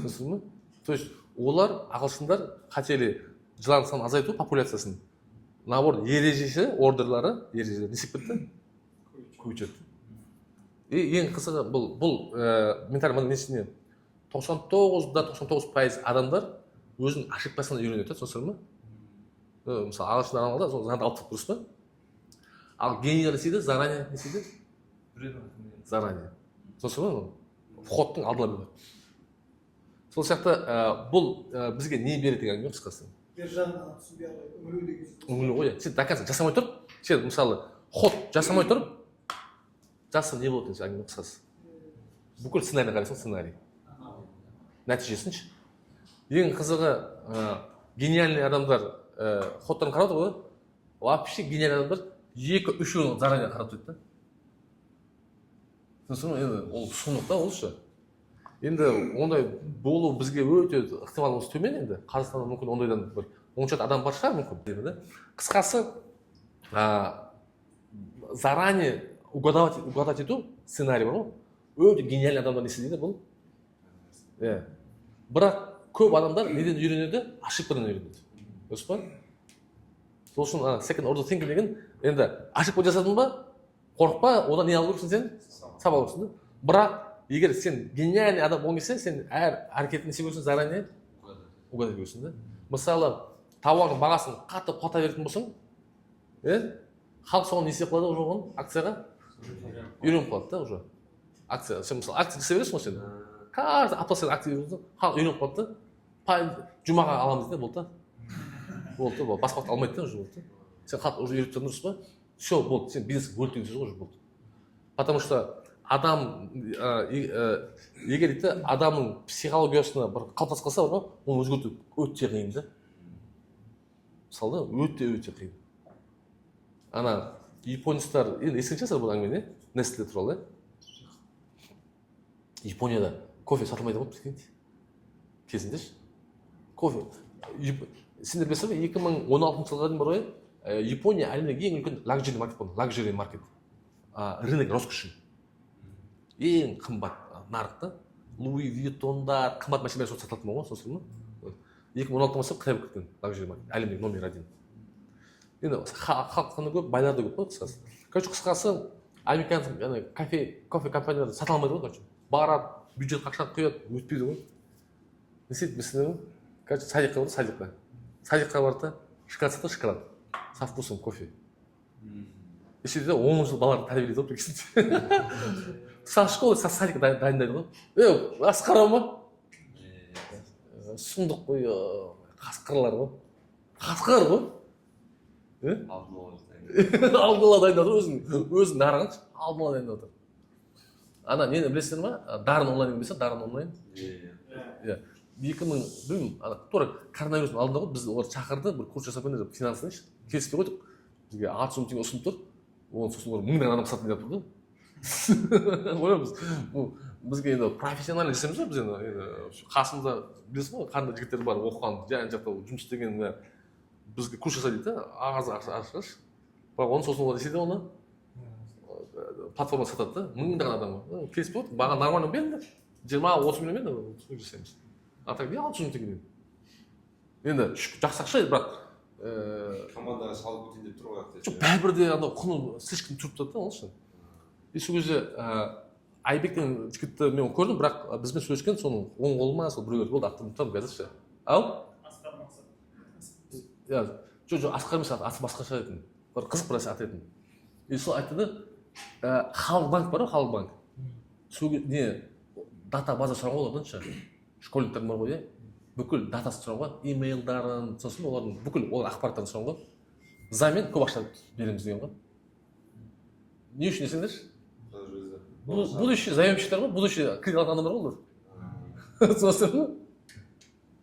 Сосын ма? То есть олар ағылшындар қателі жылан санын азайту популяциясын. Набор ережесі, ордерлары, ережелер несіп бітті? Көбейтеді. Ең қысығы бұл менталь несіне 99% адамдар өзінің ошибкасынан үйренеді, түсінсіз ме? Мысалы ағылшындар алды, сол заңды алып дұрыс па? Ал генийлер не істейді? Заранее не істейді? Заранее. Түсінсіз ме? Входтың алдына біледі. Сол сияқты бұл бізге не береді деген әңгіме қысқасы. Ержан түсінбей алай, үңілу деген. Үңілу ғой. Сен доказан жасамай тұрып, сен мысалы ход жасамай тұрып, жасым не болады деген әңгіме қысқасы. бүкіл сценарийді қарайсың, сценарий нәтижесінші. Ең қызығы гениальный адамдар ходтарын қарады ғой, вообще гениальный адамдар 2-3 заранее қарап тұрады да. Енді ол сұмдық та ол ше. Енді ондай болу бізге өте ықтималымыз төмен. енді Қазақстанда мүмкін ондайдан бір 10 адам бар шығар мүмкін деймін да. Қысқасы заранее угадать ету сценарий бар ғой, өте гениальный адамдар не істейді бұл. Бірақ көп адамдар неден үйренеді? Ошибкадан үйренеді. Дұрыс па? Сол үшін second order thinking деген, енді ошибка жасадың ба, қорықпа, одан не алу керексің сен? Сабақ алу керексің. Бірақ егер сен гениальный адам болған кезде, сен әр әрекетін не көрсің, заранее угадать көрсің да. Мысалы, тауардың бағасын қатты қата беретін болсаң, халық соған не істеп қалады уже оған акцияға? Үйреніп қалады да уже. Акция, сен мысалы акция жасай бересің ғой сен. Каждый апта сен акция жасайсың, халық үйреніп қалады да. Жұмаға аламыз да, болды да. Болды да, басқа уақыт алмайды да уже болды да. Сен халық уже үйретіп тұрсың, дұрыс па? Все, болды, сен бизнес өлтірген сөз уже болды. Потому что адам егер дейді адамның психологиясына бір қалыптасып қалса бар ғой, оны өзгерту өте қиын да. Мысалы өте қиын. Ана японецтар, енді естіген шығарсыздар бұл әңгімені, Nestle туралы. Японияда кофе сатылмайды ғой бізде кезінде ше. Кофе. Сендер білесіздер ме, 2016 жылға дейін бар ғой, Япония әлемдегі ең үлкен лакжери маркет болды, лакжери маркет. Рынок роскоши. Ең қымбат нарықта. Луи Виттондар, қымбат машиналар сол сатылатын ғой, сосын ма? 2016 бастап Қытай болып кеткен лакжери маркет, әлемдегі номер 1. Енді халықтан көп, байлар да көп қой қысқасы. Короче, қысқасы, американ кофе компаниялары сата алмайды ғой, короче. Барады, бюджет ақшаны құяды, өтпейді ғой. Не істейді, білесіңдер ме? Короче, садикқа барды, садикқа. Садикқа барды, шоколад сатты, шоколад. Со вкусом кофе. Еще 10 жыл балаларды тәрбиелейді ғой, білесің. Саған школа, садикқа дайындайды ғой. Асқара ма? Сұмдық қой, қасқырлар ғой. Қасқыр ғой. Алдын дайындады, өзің нарығын алдын дайындады. Ана нені білесіңдер ма? Дарын онлайн білесің, Дарын онлайн. 2000, білмеймін, тура коронавирустың алдында ғой, біз олар шақырды, бір курс жасап өңдеп финансын келіспей қойдық. Бізге 600 мың теңге ұсынып тұр. Оны сосын олар 1000 адам сатып деп тұрды. Ойлаймыз, бізге енді профессионально жасаймыз ғой, біз енді қасымызда білесің ғой, қандай жігіттер бар, оқыған, жан жақта жұмыс істеген, бізге курс жасайды дейді, ақш. Бірақ оны сосын олар десейді оны платформа сатады да, 1000 адамға. Келіспей қойдық, баға нормально беріңдер. 20-30 миллион беріңдер, сол жасаймыз. А так 600 мың теңгеден. Енді жақсы ақша, бірақ командаға салып өтейін деп тұр ғой. жоқ, бәрібір де ана құны слишком тұрып тұрады да ол үшін. И сол кезде Айбек деген жігітті мен көрдім, бірақ бізбен сөйлескен соның оң қолыма сол біреулер болды, аттым тұрамын қазір ше. Ау? Асқар Мақсат. Жоқ, Асқар емес, аты басқаша етін. Бір қызық бір аты етін. И сол айтты да, халық банк бар ғой, халық банк. Сол не дата база сұрауға оладан ше. Школьниктер бар ғой, бүкіл датасы сұрауға, имейлдарын, сосын олардың бүкіл олар ақпараттарын сұрауға, замен көп ақша береміз деген ғой. Не үшін десеңдерші? Будущий заемщиктер ғой, будущий кредит алған адамдар ғой олар. Сосын ма?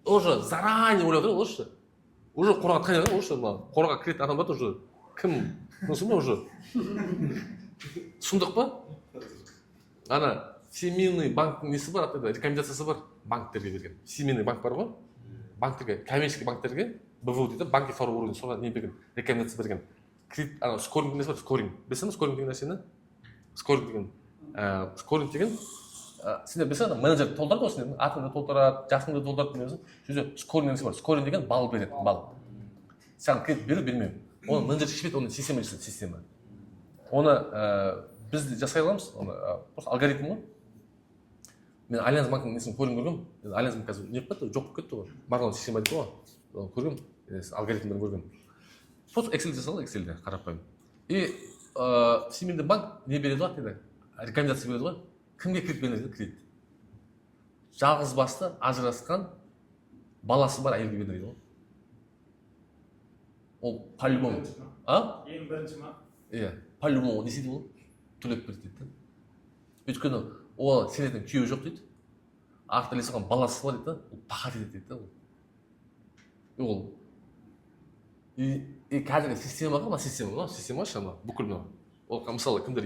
Уже заранее ойлап отыр олар ше. Уже қораға тайнаған олар ше, қораға кредит адамдар уже кім? Сосын ма уже? Сұмдық па? Ана Семейный банктың несі бар, рекомендациясы бар банктерге берген. Семейный банк бар ғой, банктерге, коммерческий банктерге, БВУ дейді, банки второго уровня, соған не берген, рекомендация берген. Кредит, скоринг несі бар, скоринг. Білесің бе скоринг деген нәрсені? Скоринг деген, сендер білесің, менеджер толтырады ғой сендер, атыңды толтырады, жасыңды толтырады демесің. Сөзде скоринг несі бар, скоринг деген балл береді, балл. Саған кредит беру, бермеу. Оны менеджер шешпейді, оны система жасайды, система. Оны біз де жасай аламыз, просто алгоритм ғой. Мен Альянс банкінің несін көргенмін. Альянс банк қазір не қылып жоқ болып кетті ғой. Барлығын система дейді ғой. Көргенмін, алгоритмдерін көргенмін. Просто Excel жасалды, Excelде қарапайым. И Семейный банк не береді ғой дейді, рекомендация береді ғой. Кімге кредит береді кредит? Жалғыз басты, ажырасқан, баласы бар әйелге береді ғой. Ол по-любому. Ең бірінші ма? Иә, по-любому не істейді ол? Төлеп береді дейді. Өйткені ол сенетін күйеуі жоқ дейді. артында ілесіп қалған баласы бар дейді да, ол пахат етеді дейді да ол. Ол и қазіргі системаға, мына система ше, мына бүкіл мына. Ол мысалы кімдер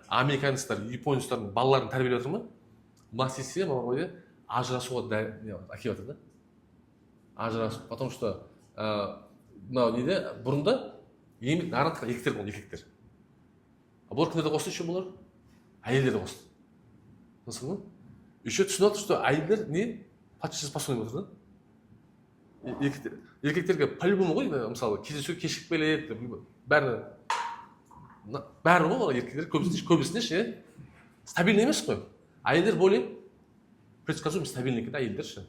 американецтер, японецтердің балаларын тәрбиелеп жатыр ма? Мына система ғой, ажырасуға әкеліп жатыр да. Ажырасу, потому что мынау неде бұрында еңбек нарыққа еркектер болған, еркектер. Бұлар кімдерді қосты еще бұлар? Әйелдерді қосты. Түсіндің ба? Еще түсініп отыр, что әйелдер не подчиненность посылып отыр да. Еркектерге по-любому ғой, мысалы кездесу кешігіп келеді, бәрі ғой еркектер көбісіне ше стабильный емес қой. Әйелдер более предсказуемый стабильный екен әйелдер ше.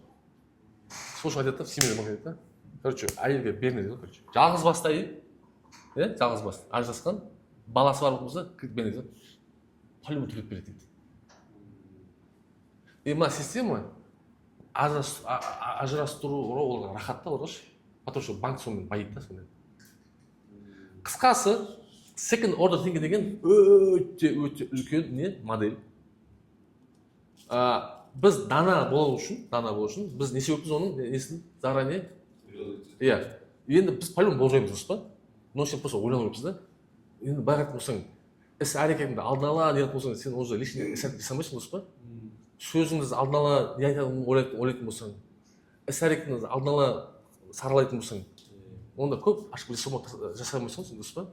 Сол үшін айтады да, семейный маған айтады да. Короче, әйелге бермейді ғой, короче. Жалғыз басты әйел, жалғыз басты, ажырасқан, баласы бар болса, бермейді да. По-любому төлеп береді дейді. И мына система ажырастыру оларға рахат та оларға ше. Потому что банк сонымен байиды да сонымен. Қысқасы, second order thinking деген өте үлкен не модель. Біз дана болу үшін біз не себеппіз оның несін заранее? Иә. Енді біз по-любому болжаймыз дұрыс па? Но сен просто ойланып отырсыз да. Енді бағат болсаң, іс әрекетіңді алдын ала не болсаң, сен уже лишний іс жасамайсың дұрыс па? Сөзіңізді алдын ала не айтатынын ойлайтын болсаң, іс әрекетіңізді алдын ала саралайтын болсаң, онда көп ашып жасамайсың дұрыс па?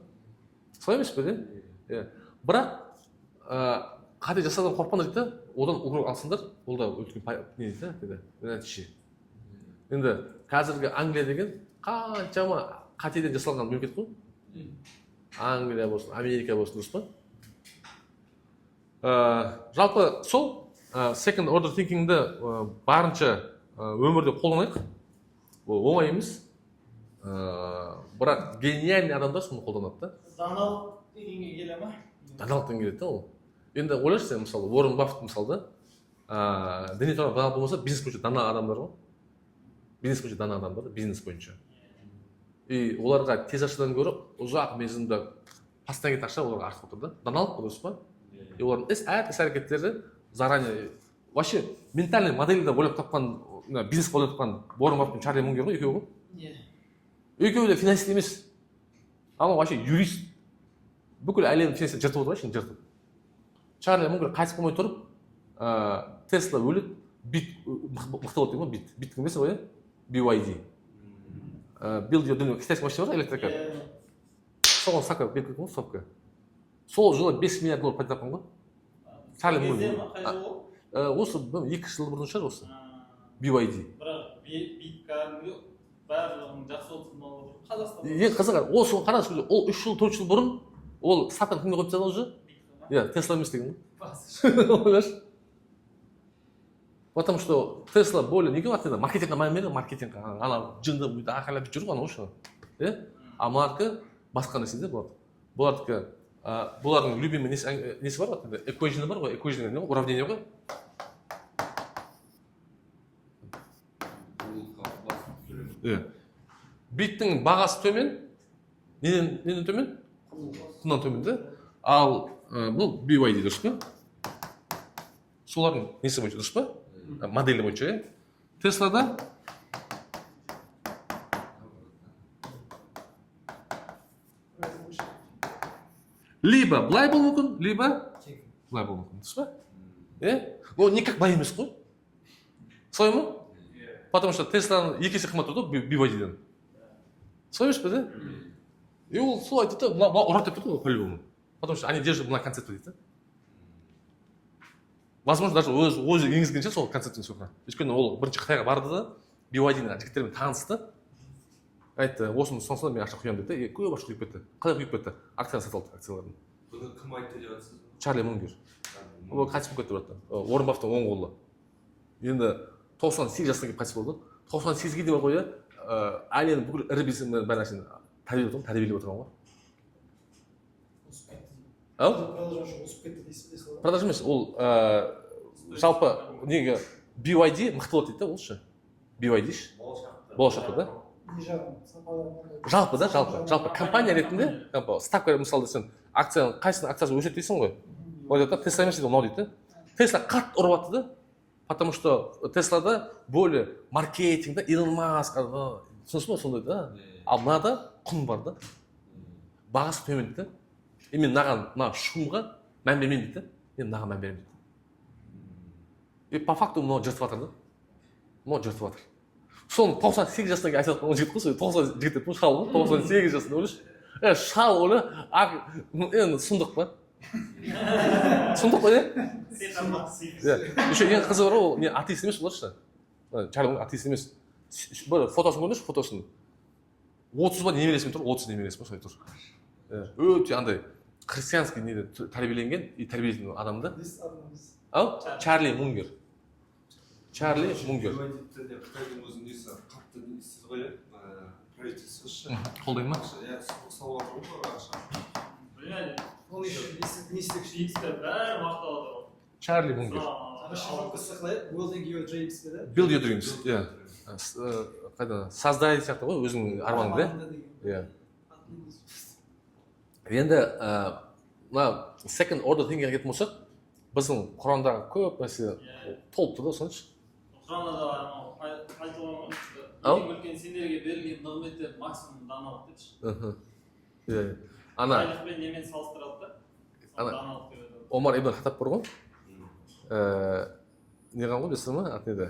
Солай емес пе, иә? Бірақ қате жасаудан қорықпаңдар дейді, одан урок алсыңдар, ол да үлкен не дейді, нәтиже. Енді қазіргі Англия деген қаншама қатеден жасалған мемлекет қой. Англия болсын, Америка болсын, дұрыс па? Жалпы сол second order thinkingді барынша өмірде қолданайық. Ол оңай емес. Бірақ гениальный адамдар соны қолданады да. Даналық дегенге келе ма? Даналықтан келеді да ол. Енді ойлашы сен мысалы Уоррен Баффет мысалы да, діни тұрған дана болмаса бизнес бойынша дана адамдар ғой. Бизнес бойынша. И оларға тез ақшадан гөрі ұзақ мерзімді постоянный ақша оларға артық отыр да. Даналық дұрыс па? И олардың іс әрекеттері заранее вообще ментальный модельді ойлап тапқан, бизнес ойлап тапқан Уоррен Баффет пен Чарли Мунгер ғой, екеуі ғой. Екеуі де финансист емес. Ama вообще юрист. Бүкіл әлемді финансист жыртып отыр ғой, жыртып. Чарли Мунгер қайтыс болмай тұрып, Тесла өліп, бит мықты болды ма, бит. Бит кім білесің ғой, BYD. Build your dream. Китайский машина бар, электрокар. Соған саққа беріп кеткен ғой, сопка. Сол жылы 5 миллиард доллар пайда тапқан ғой. Чарли Мунгер. Осы 2 жыл бұрын шығар осы. BYD. Бірақ биткарны барлығын жақсы отырмалы Қазақстан. Ең қызығы, осы қараңыз, ол 3 жыл, 4 жыл бұрын ол сатқан кімге қойып тастады уже? Иә, Тесла емес деген ғой. Ойлашы. Потому что Тесла более неге ватты, маркетингқа мән береді, маркетингқа. Ана жынды бұйды ақайлап жүр ғой, ана осы. А марка басқа нәрседе болады. Бұлардікі, бұлардың любимый несі бар ғой, equation бар ғой, equation не ғой, уравнение ғой. Биттің бағасы төмен, неден төмен? Құннан төмен де. Ал бұл BYD дұрыс па? Солардың несі бойынша дұрыс па? Моделі бойынша. Теслада либо былай болуы мүмкін, либо былай болуы мүмкін, дұрыс па? Но никак былай емес қой. Солай ма? Потому что Тесланың екі есе қымбат тұрды BYD-ден. Солай емес пе, да? И ол солай дейді, мына ұрат деп тұрды ғой, по-любому. Потому что они держат мына концепт дейді. Возможно, даже өзі енгізгенше сол концепттің соқына. Өйткені ол бірінші Қытайға барды да, BYD-ның жігіттермен танысты. Айтты, осыны сонсаңдар мен ақша құямын деді, көп ақша құйып кетті. Қалай құйып кетті? Акцияны сатып алды, акцияларын. Бұны кім айтты деп жатсыз? Чарли Мунгер. Ол қайтыс болып кетті братан. Уоррен Баффеттің оң қолы. Енді 98 жасқа келіп қайтыс болды. 98-ге де бар ғой, әлемнің бүкіл ірі бизнесмен бәрі нәрсені тәрбиелеп отырған ғой. Осып кетті дейсіз. Продаж емес, ол жалпы неге BYD мықты болады дейді, ол ше. BYD ше. Болашақта да. Жалпы да, жалпы компания ретінде, ставка мысалы сен акцияның қайсының акциясы өседі дейсің ғой. Ол айтады, Tesla емес дейді, мынау дейді. Тесла қатты ұрып жатты да, потому что Теслада более маркетинг да, Илон Маск, түсінесің ба сондай да. Ал мынада құн бар да, бағасы төмен да. Мен мына шумға мән бермеймін дейді, мен мынаған мән беремін дейді. И по факту мынау жыртып жатыр да, мынау жыртып жатыр. Соны 98 жасынан кейін айтып жатқан жігіт қой, 90 жігіт еді, шал 98 жасында ойлашы. Шал ойла, енді сұмдық па? Сұмдық па, еще ең қызығы бар ол, не атеист емес оларшы. Чарлың атеист емес. Бір фотосын көрдіңізші, фотосын. 30 ба немересімен тұр, 30 немересімен солай тұр. Өте андай христианский неде тәрбиеленген и тәрбиелейтін адамды. Ау? Чарли Мунгер. Чарли Мунгер. Қытайдың өзінің несі қатты несіз ғой, правительствошы. Қолдайын ма? Иә, салып жатыр ғой ақша. Блядь, Ол не істекші? Шиитстер бәрі мақтап жатыр. Чарли Мунгер. Building your dreams деді. Build your dreams. Иә. Қайда? Создай сияқты ғой өзіңнің арманыңды. Иә. Енді мына second order thingге келетін болсақ, біздің Құрандағы көп нәрсе толып тұр да сонша. Құранда да айтылған ең үлкен сендерге берілген нығметтер максимум даналық депші. Иә. Ана айлықпен немен салыстырады да. Даналық деп айтады. Омар ибн Хаттаб бар ғой. Не қылған ғой білесің ме? Аты неде?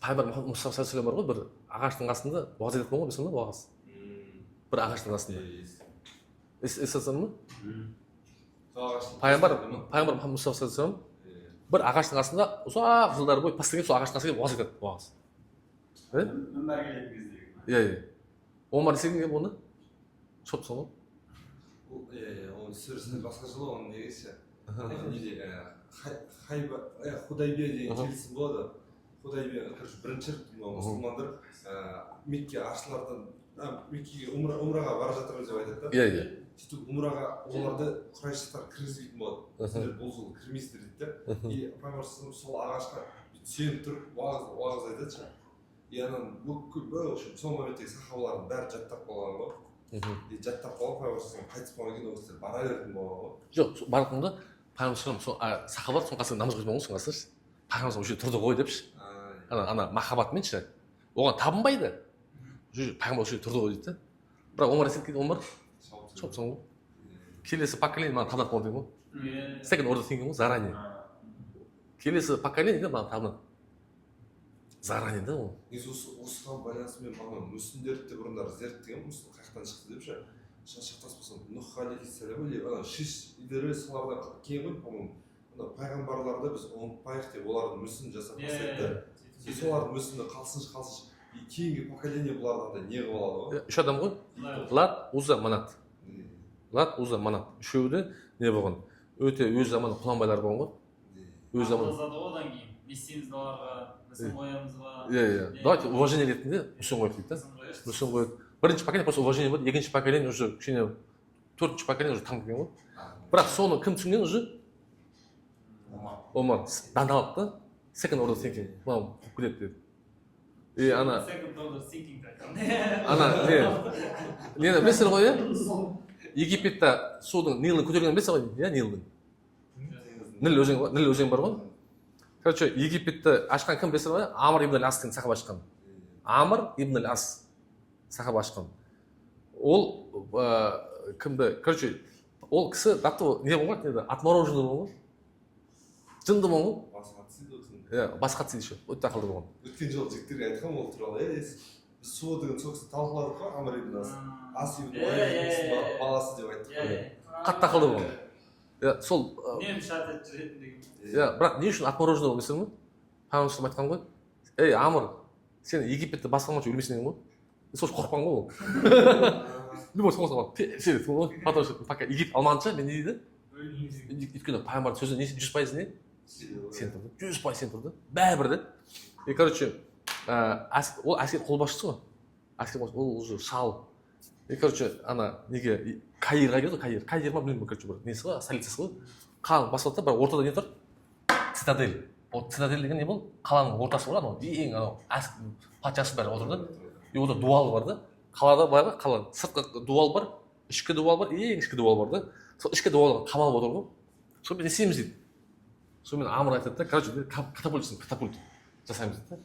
Пайғамбар Мұхаммед саллаллаху алейхи вассалам бар ғой, бір ағаштың қасында уағыз ететін ғой, білесің ме? Уағыз. Бір ағаштың қасында. Есесің ме? Пайғамбар Мұхаммед саллаллаху алейхи вассалам бір ағаштың қасында ұзақ жылдар бойы постоянно сол ағаштың қасында келіп уағыз етеді, уағыз. Өмір келетін кезде. Иә. Омар десең не оны? Шоттың ғой. Оның сүресінде басқа жылы оның негесі неде Худайбия деген келісім болады. Худайбия, короче, бірінші мұсылмандар Мекке ашылардан Меккеге умраға бара жатырмыз деп айтады да. Иә. Сөйтіп умраға оларды құрайшықтар кіргізбейтін болады. Сендер бұл жыл кірмейсіздер дейді да. И пайғамбар сол ағашқа сүйеніп тұрып уағыз айтады ше. И анан бүкіл сол моменттегі сахабалардың бәрі жаттап қалған ғой. И жаттап қалып пайғамбар қайтыс болғаннан кейін ол кісілер бара беретін болған ғой. Жоқ, барлығында пайғамбар сахабалар соның қасында намаз оқитын болған соның қасында. Пайғамбар осы жерде тұрды ғой депші. Ана махаббатменші. Оған табынбайды. Пайғамбар осы жерде тұрды ғой дейді. Бірақ Омар есептейді, Омар шоқсың ғой. Келесі поколение маған табынады ғой деймін ғой. Second order thinking ғой, заранее. Келесі поколение маған табынады. Заранее да ол. Осыған байланысты мен маған мүсіндерді де бұрындары зерттеген мүсін қаяқтан шықты деп ше. Шақтас болсам Нұх алейхиссалам или Шиш идері солардан кейін ғой, по-моему, пайғамбарларды біз ұмытпайық деп олардың мүсінін жасап бастайды. И солардың мүсіні қалсыншы. И кейінгі поколение бұлардан да не қылып алады ғой. Үш адам ғой. Лат, Уза, Манат. Лат, Уза, Манат. Үшеуі де не болған? Өте өз заманы құнанбайлар болған ғой. Өз заманы. Ақтазады одан кейін. Не істейміз оларға, мүсін қоямыз ба? Иә. Давайте уважение ретінде мүсін қойып дейді да. Мүсін қойып. Бірінші поколение просто уважение болды, екінші поколение уже кішкене төртінші поколение уже танып келген ғой. Бірақ соны кім түсінген уже? Омар дандалып та. Second order thinking. Мынау күледі деді. И ана Second order thinking айтқан. нені білесіздер ғой, иә? Египетте судың Нилдің көтерілгенін білесіз ғой, иә, Нилдің. Нил өзен бар ғой. Короче, Египетті ашқан кім білесіздер ғой? Амр ибн ал-Ас деген сахаба ашқан. Амр ибн ал-Ас сахаба ашқан. Ол кімді, короче, ол кісі не болған еді, отмороженный болған. Жынды болған. Бас қатысы дейді ше, өте ақылды болған. Өткен жолы жігіттерге айтқанмын ол туралы, біз Су деген сол кісіні талқыладық қой, Амр ибн ас ибн баласы деп айттық қой. Қатты ақылды болған. Сол Нем шарт жүретін деген. бірақ не үшін отмороженный ол білесің бе? Пайғамбар айтқан ғой, ей Амр, сен Египетті басқармақшы өлмесің деген ғой. Сол қорыққан ғой ол. Любой соғысқа сен айтқан ғой, потому что пока Египет алмағанша мен не дейді? Өйткені пайғамбардың сөзі несі 100% не? Сен тұрды, 100% сен тұрды, бәрібір де. И короче, ол әскер қолбасшысы ғой. Әскер қолбасшысы, ол уже шал. И короче, ана неге Каирға келді, Каир ма білмеймін, короче бір несі ғой, столицасы ғой. Қалың басып жатыр, бірақ ортада не тұр? Цитадель. Ол цитадель деген не бұл? Қаланың ортасы ғой, анау ең анау патшасы бәрі отырды. И онда дуал бар да. Қалада былай қала, сыртқы дуал бар, ішкі дуал бар, ең ішкі дуал бар да. Сол ішкі дуалға қамалып отыр ғой. Сол біз не істейміз дейді. сонымен амыр айтады да, короче катапульт жасаймыз дейді да,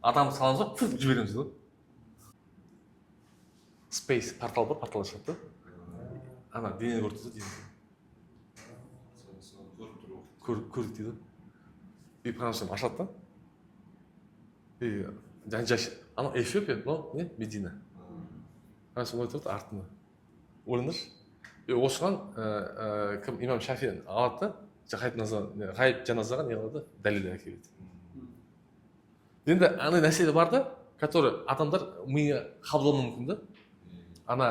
адам саламыз да, фу жібереміз дейді ғой. Space портал бар, портал ашады да, ана денені көрді дейді, көрдік дейді. И прям ашады да, и ана Эфиопия, но не Медина. Ана солай тұрды артында. Ойлаңдаршы. И осыған кім имам Шафи алады да, ғайып жаназаға не қылады, дәлел әкеледі. Енді андай нәрсе бар да, который адамдар миы қабылдауы мүмкін да. Ана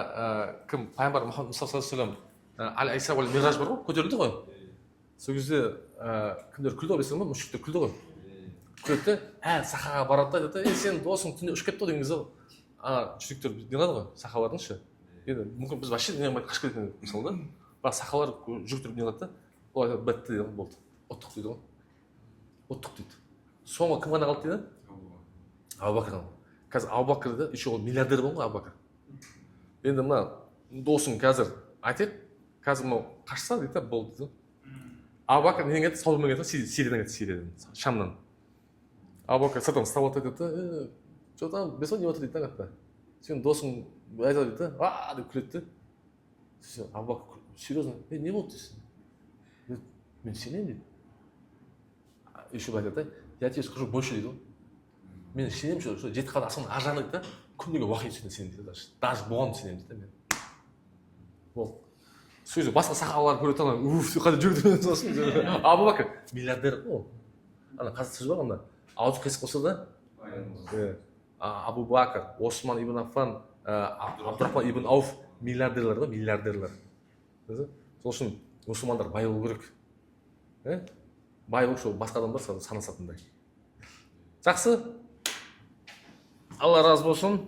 кім пайғамбар Мұхаммед саллаллаху алейхи Аль-Исра уәл Миғраж бар ғой, көтерілді ғой. Сол кезде кімдер күлді ғой, білесің ба, мүшриктер күлді ғой. Күледі де, сахаға барады да, айтады, сен досың түнде ұшып кетті ғой деген кезде, жүректер не қылады ғой, сахалардың ше. Енді мүмкін біз вообще не қылмай қашып кеткен мысалы да. Бірақ сахалар жүректер не қылады да, ол айтады, бітті дейді, болды. Ұттық дейді ғой. Ұттық дейді. Соңғы кім ғана қалды дейді? Абу-Бакр қалды. Қазір Абу-Бакр да, еще ол миллиардер болған ғой Абу-Бакр. Енді мына досың қазір айтайық, қазір мынау қашса дейді, болды дейді. Абу-Бакр неден кетті? Саудамен кетті, Сириядан кетті, Сириядан, Шамнан. Абу-Бакр сыртынан ұстап алды дейді, что там, без не отыр дейді да, сен досың айтады дейді, деп күледі де. Абу-Бакр серьезно, не болды дейсің? Мен сенемін дейді. Еще айтады, я тебе скажу больше дейді. Мен сенемін, что жеті қабат аспанның ар жағында дейді, күндегі уақи сенемін дейді, даже бұған сенемін дейді мен. Болды. Сөзі басқа сахабалар көреді, қайда жүрді сосын. Абу-Бакр миллиардер ғой. Ана қазір сөз бар анда. Аузы қисық болса да. Абу-Бакр, Осман ибн Аффан, Абдурахман ибн Ауф миллиардерлер ғой, миллиардерлер. Сол үшін мұсылмандар бай болу керек. Бай болу үшін басқа адамдар санасатындай. Жақсы. Алла разы болсын.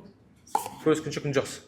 Көріскенше күн жақсы.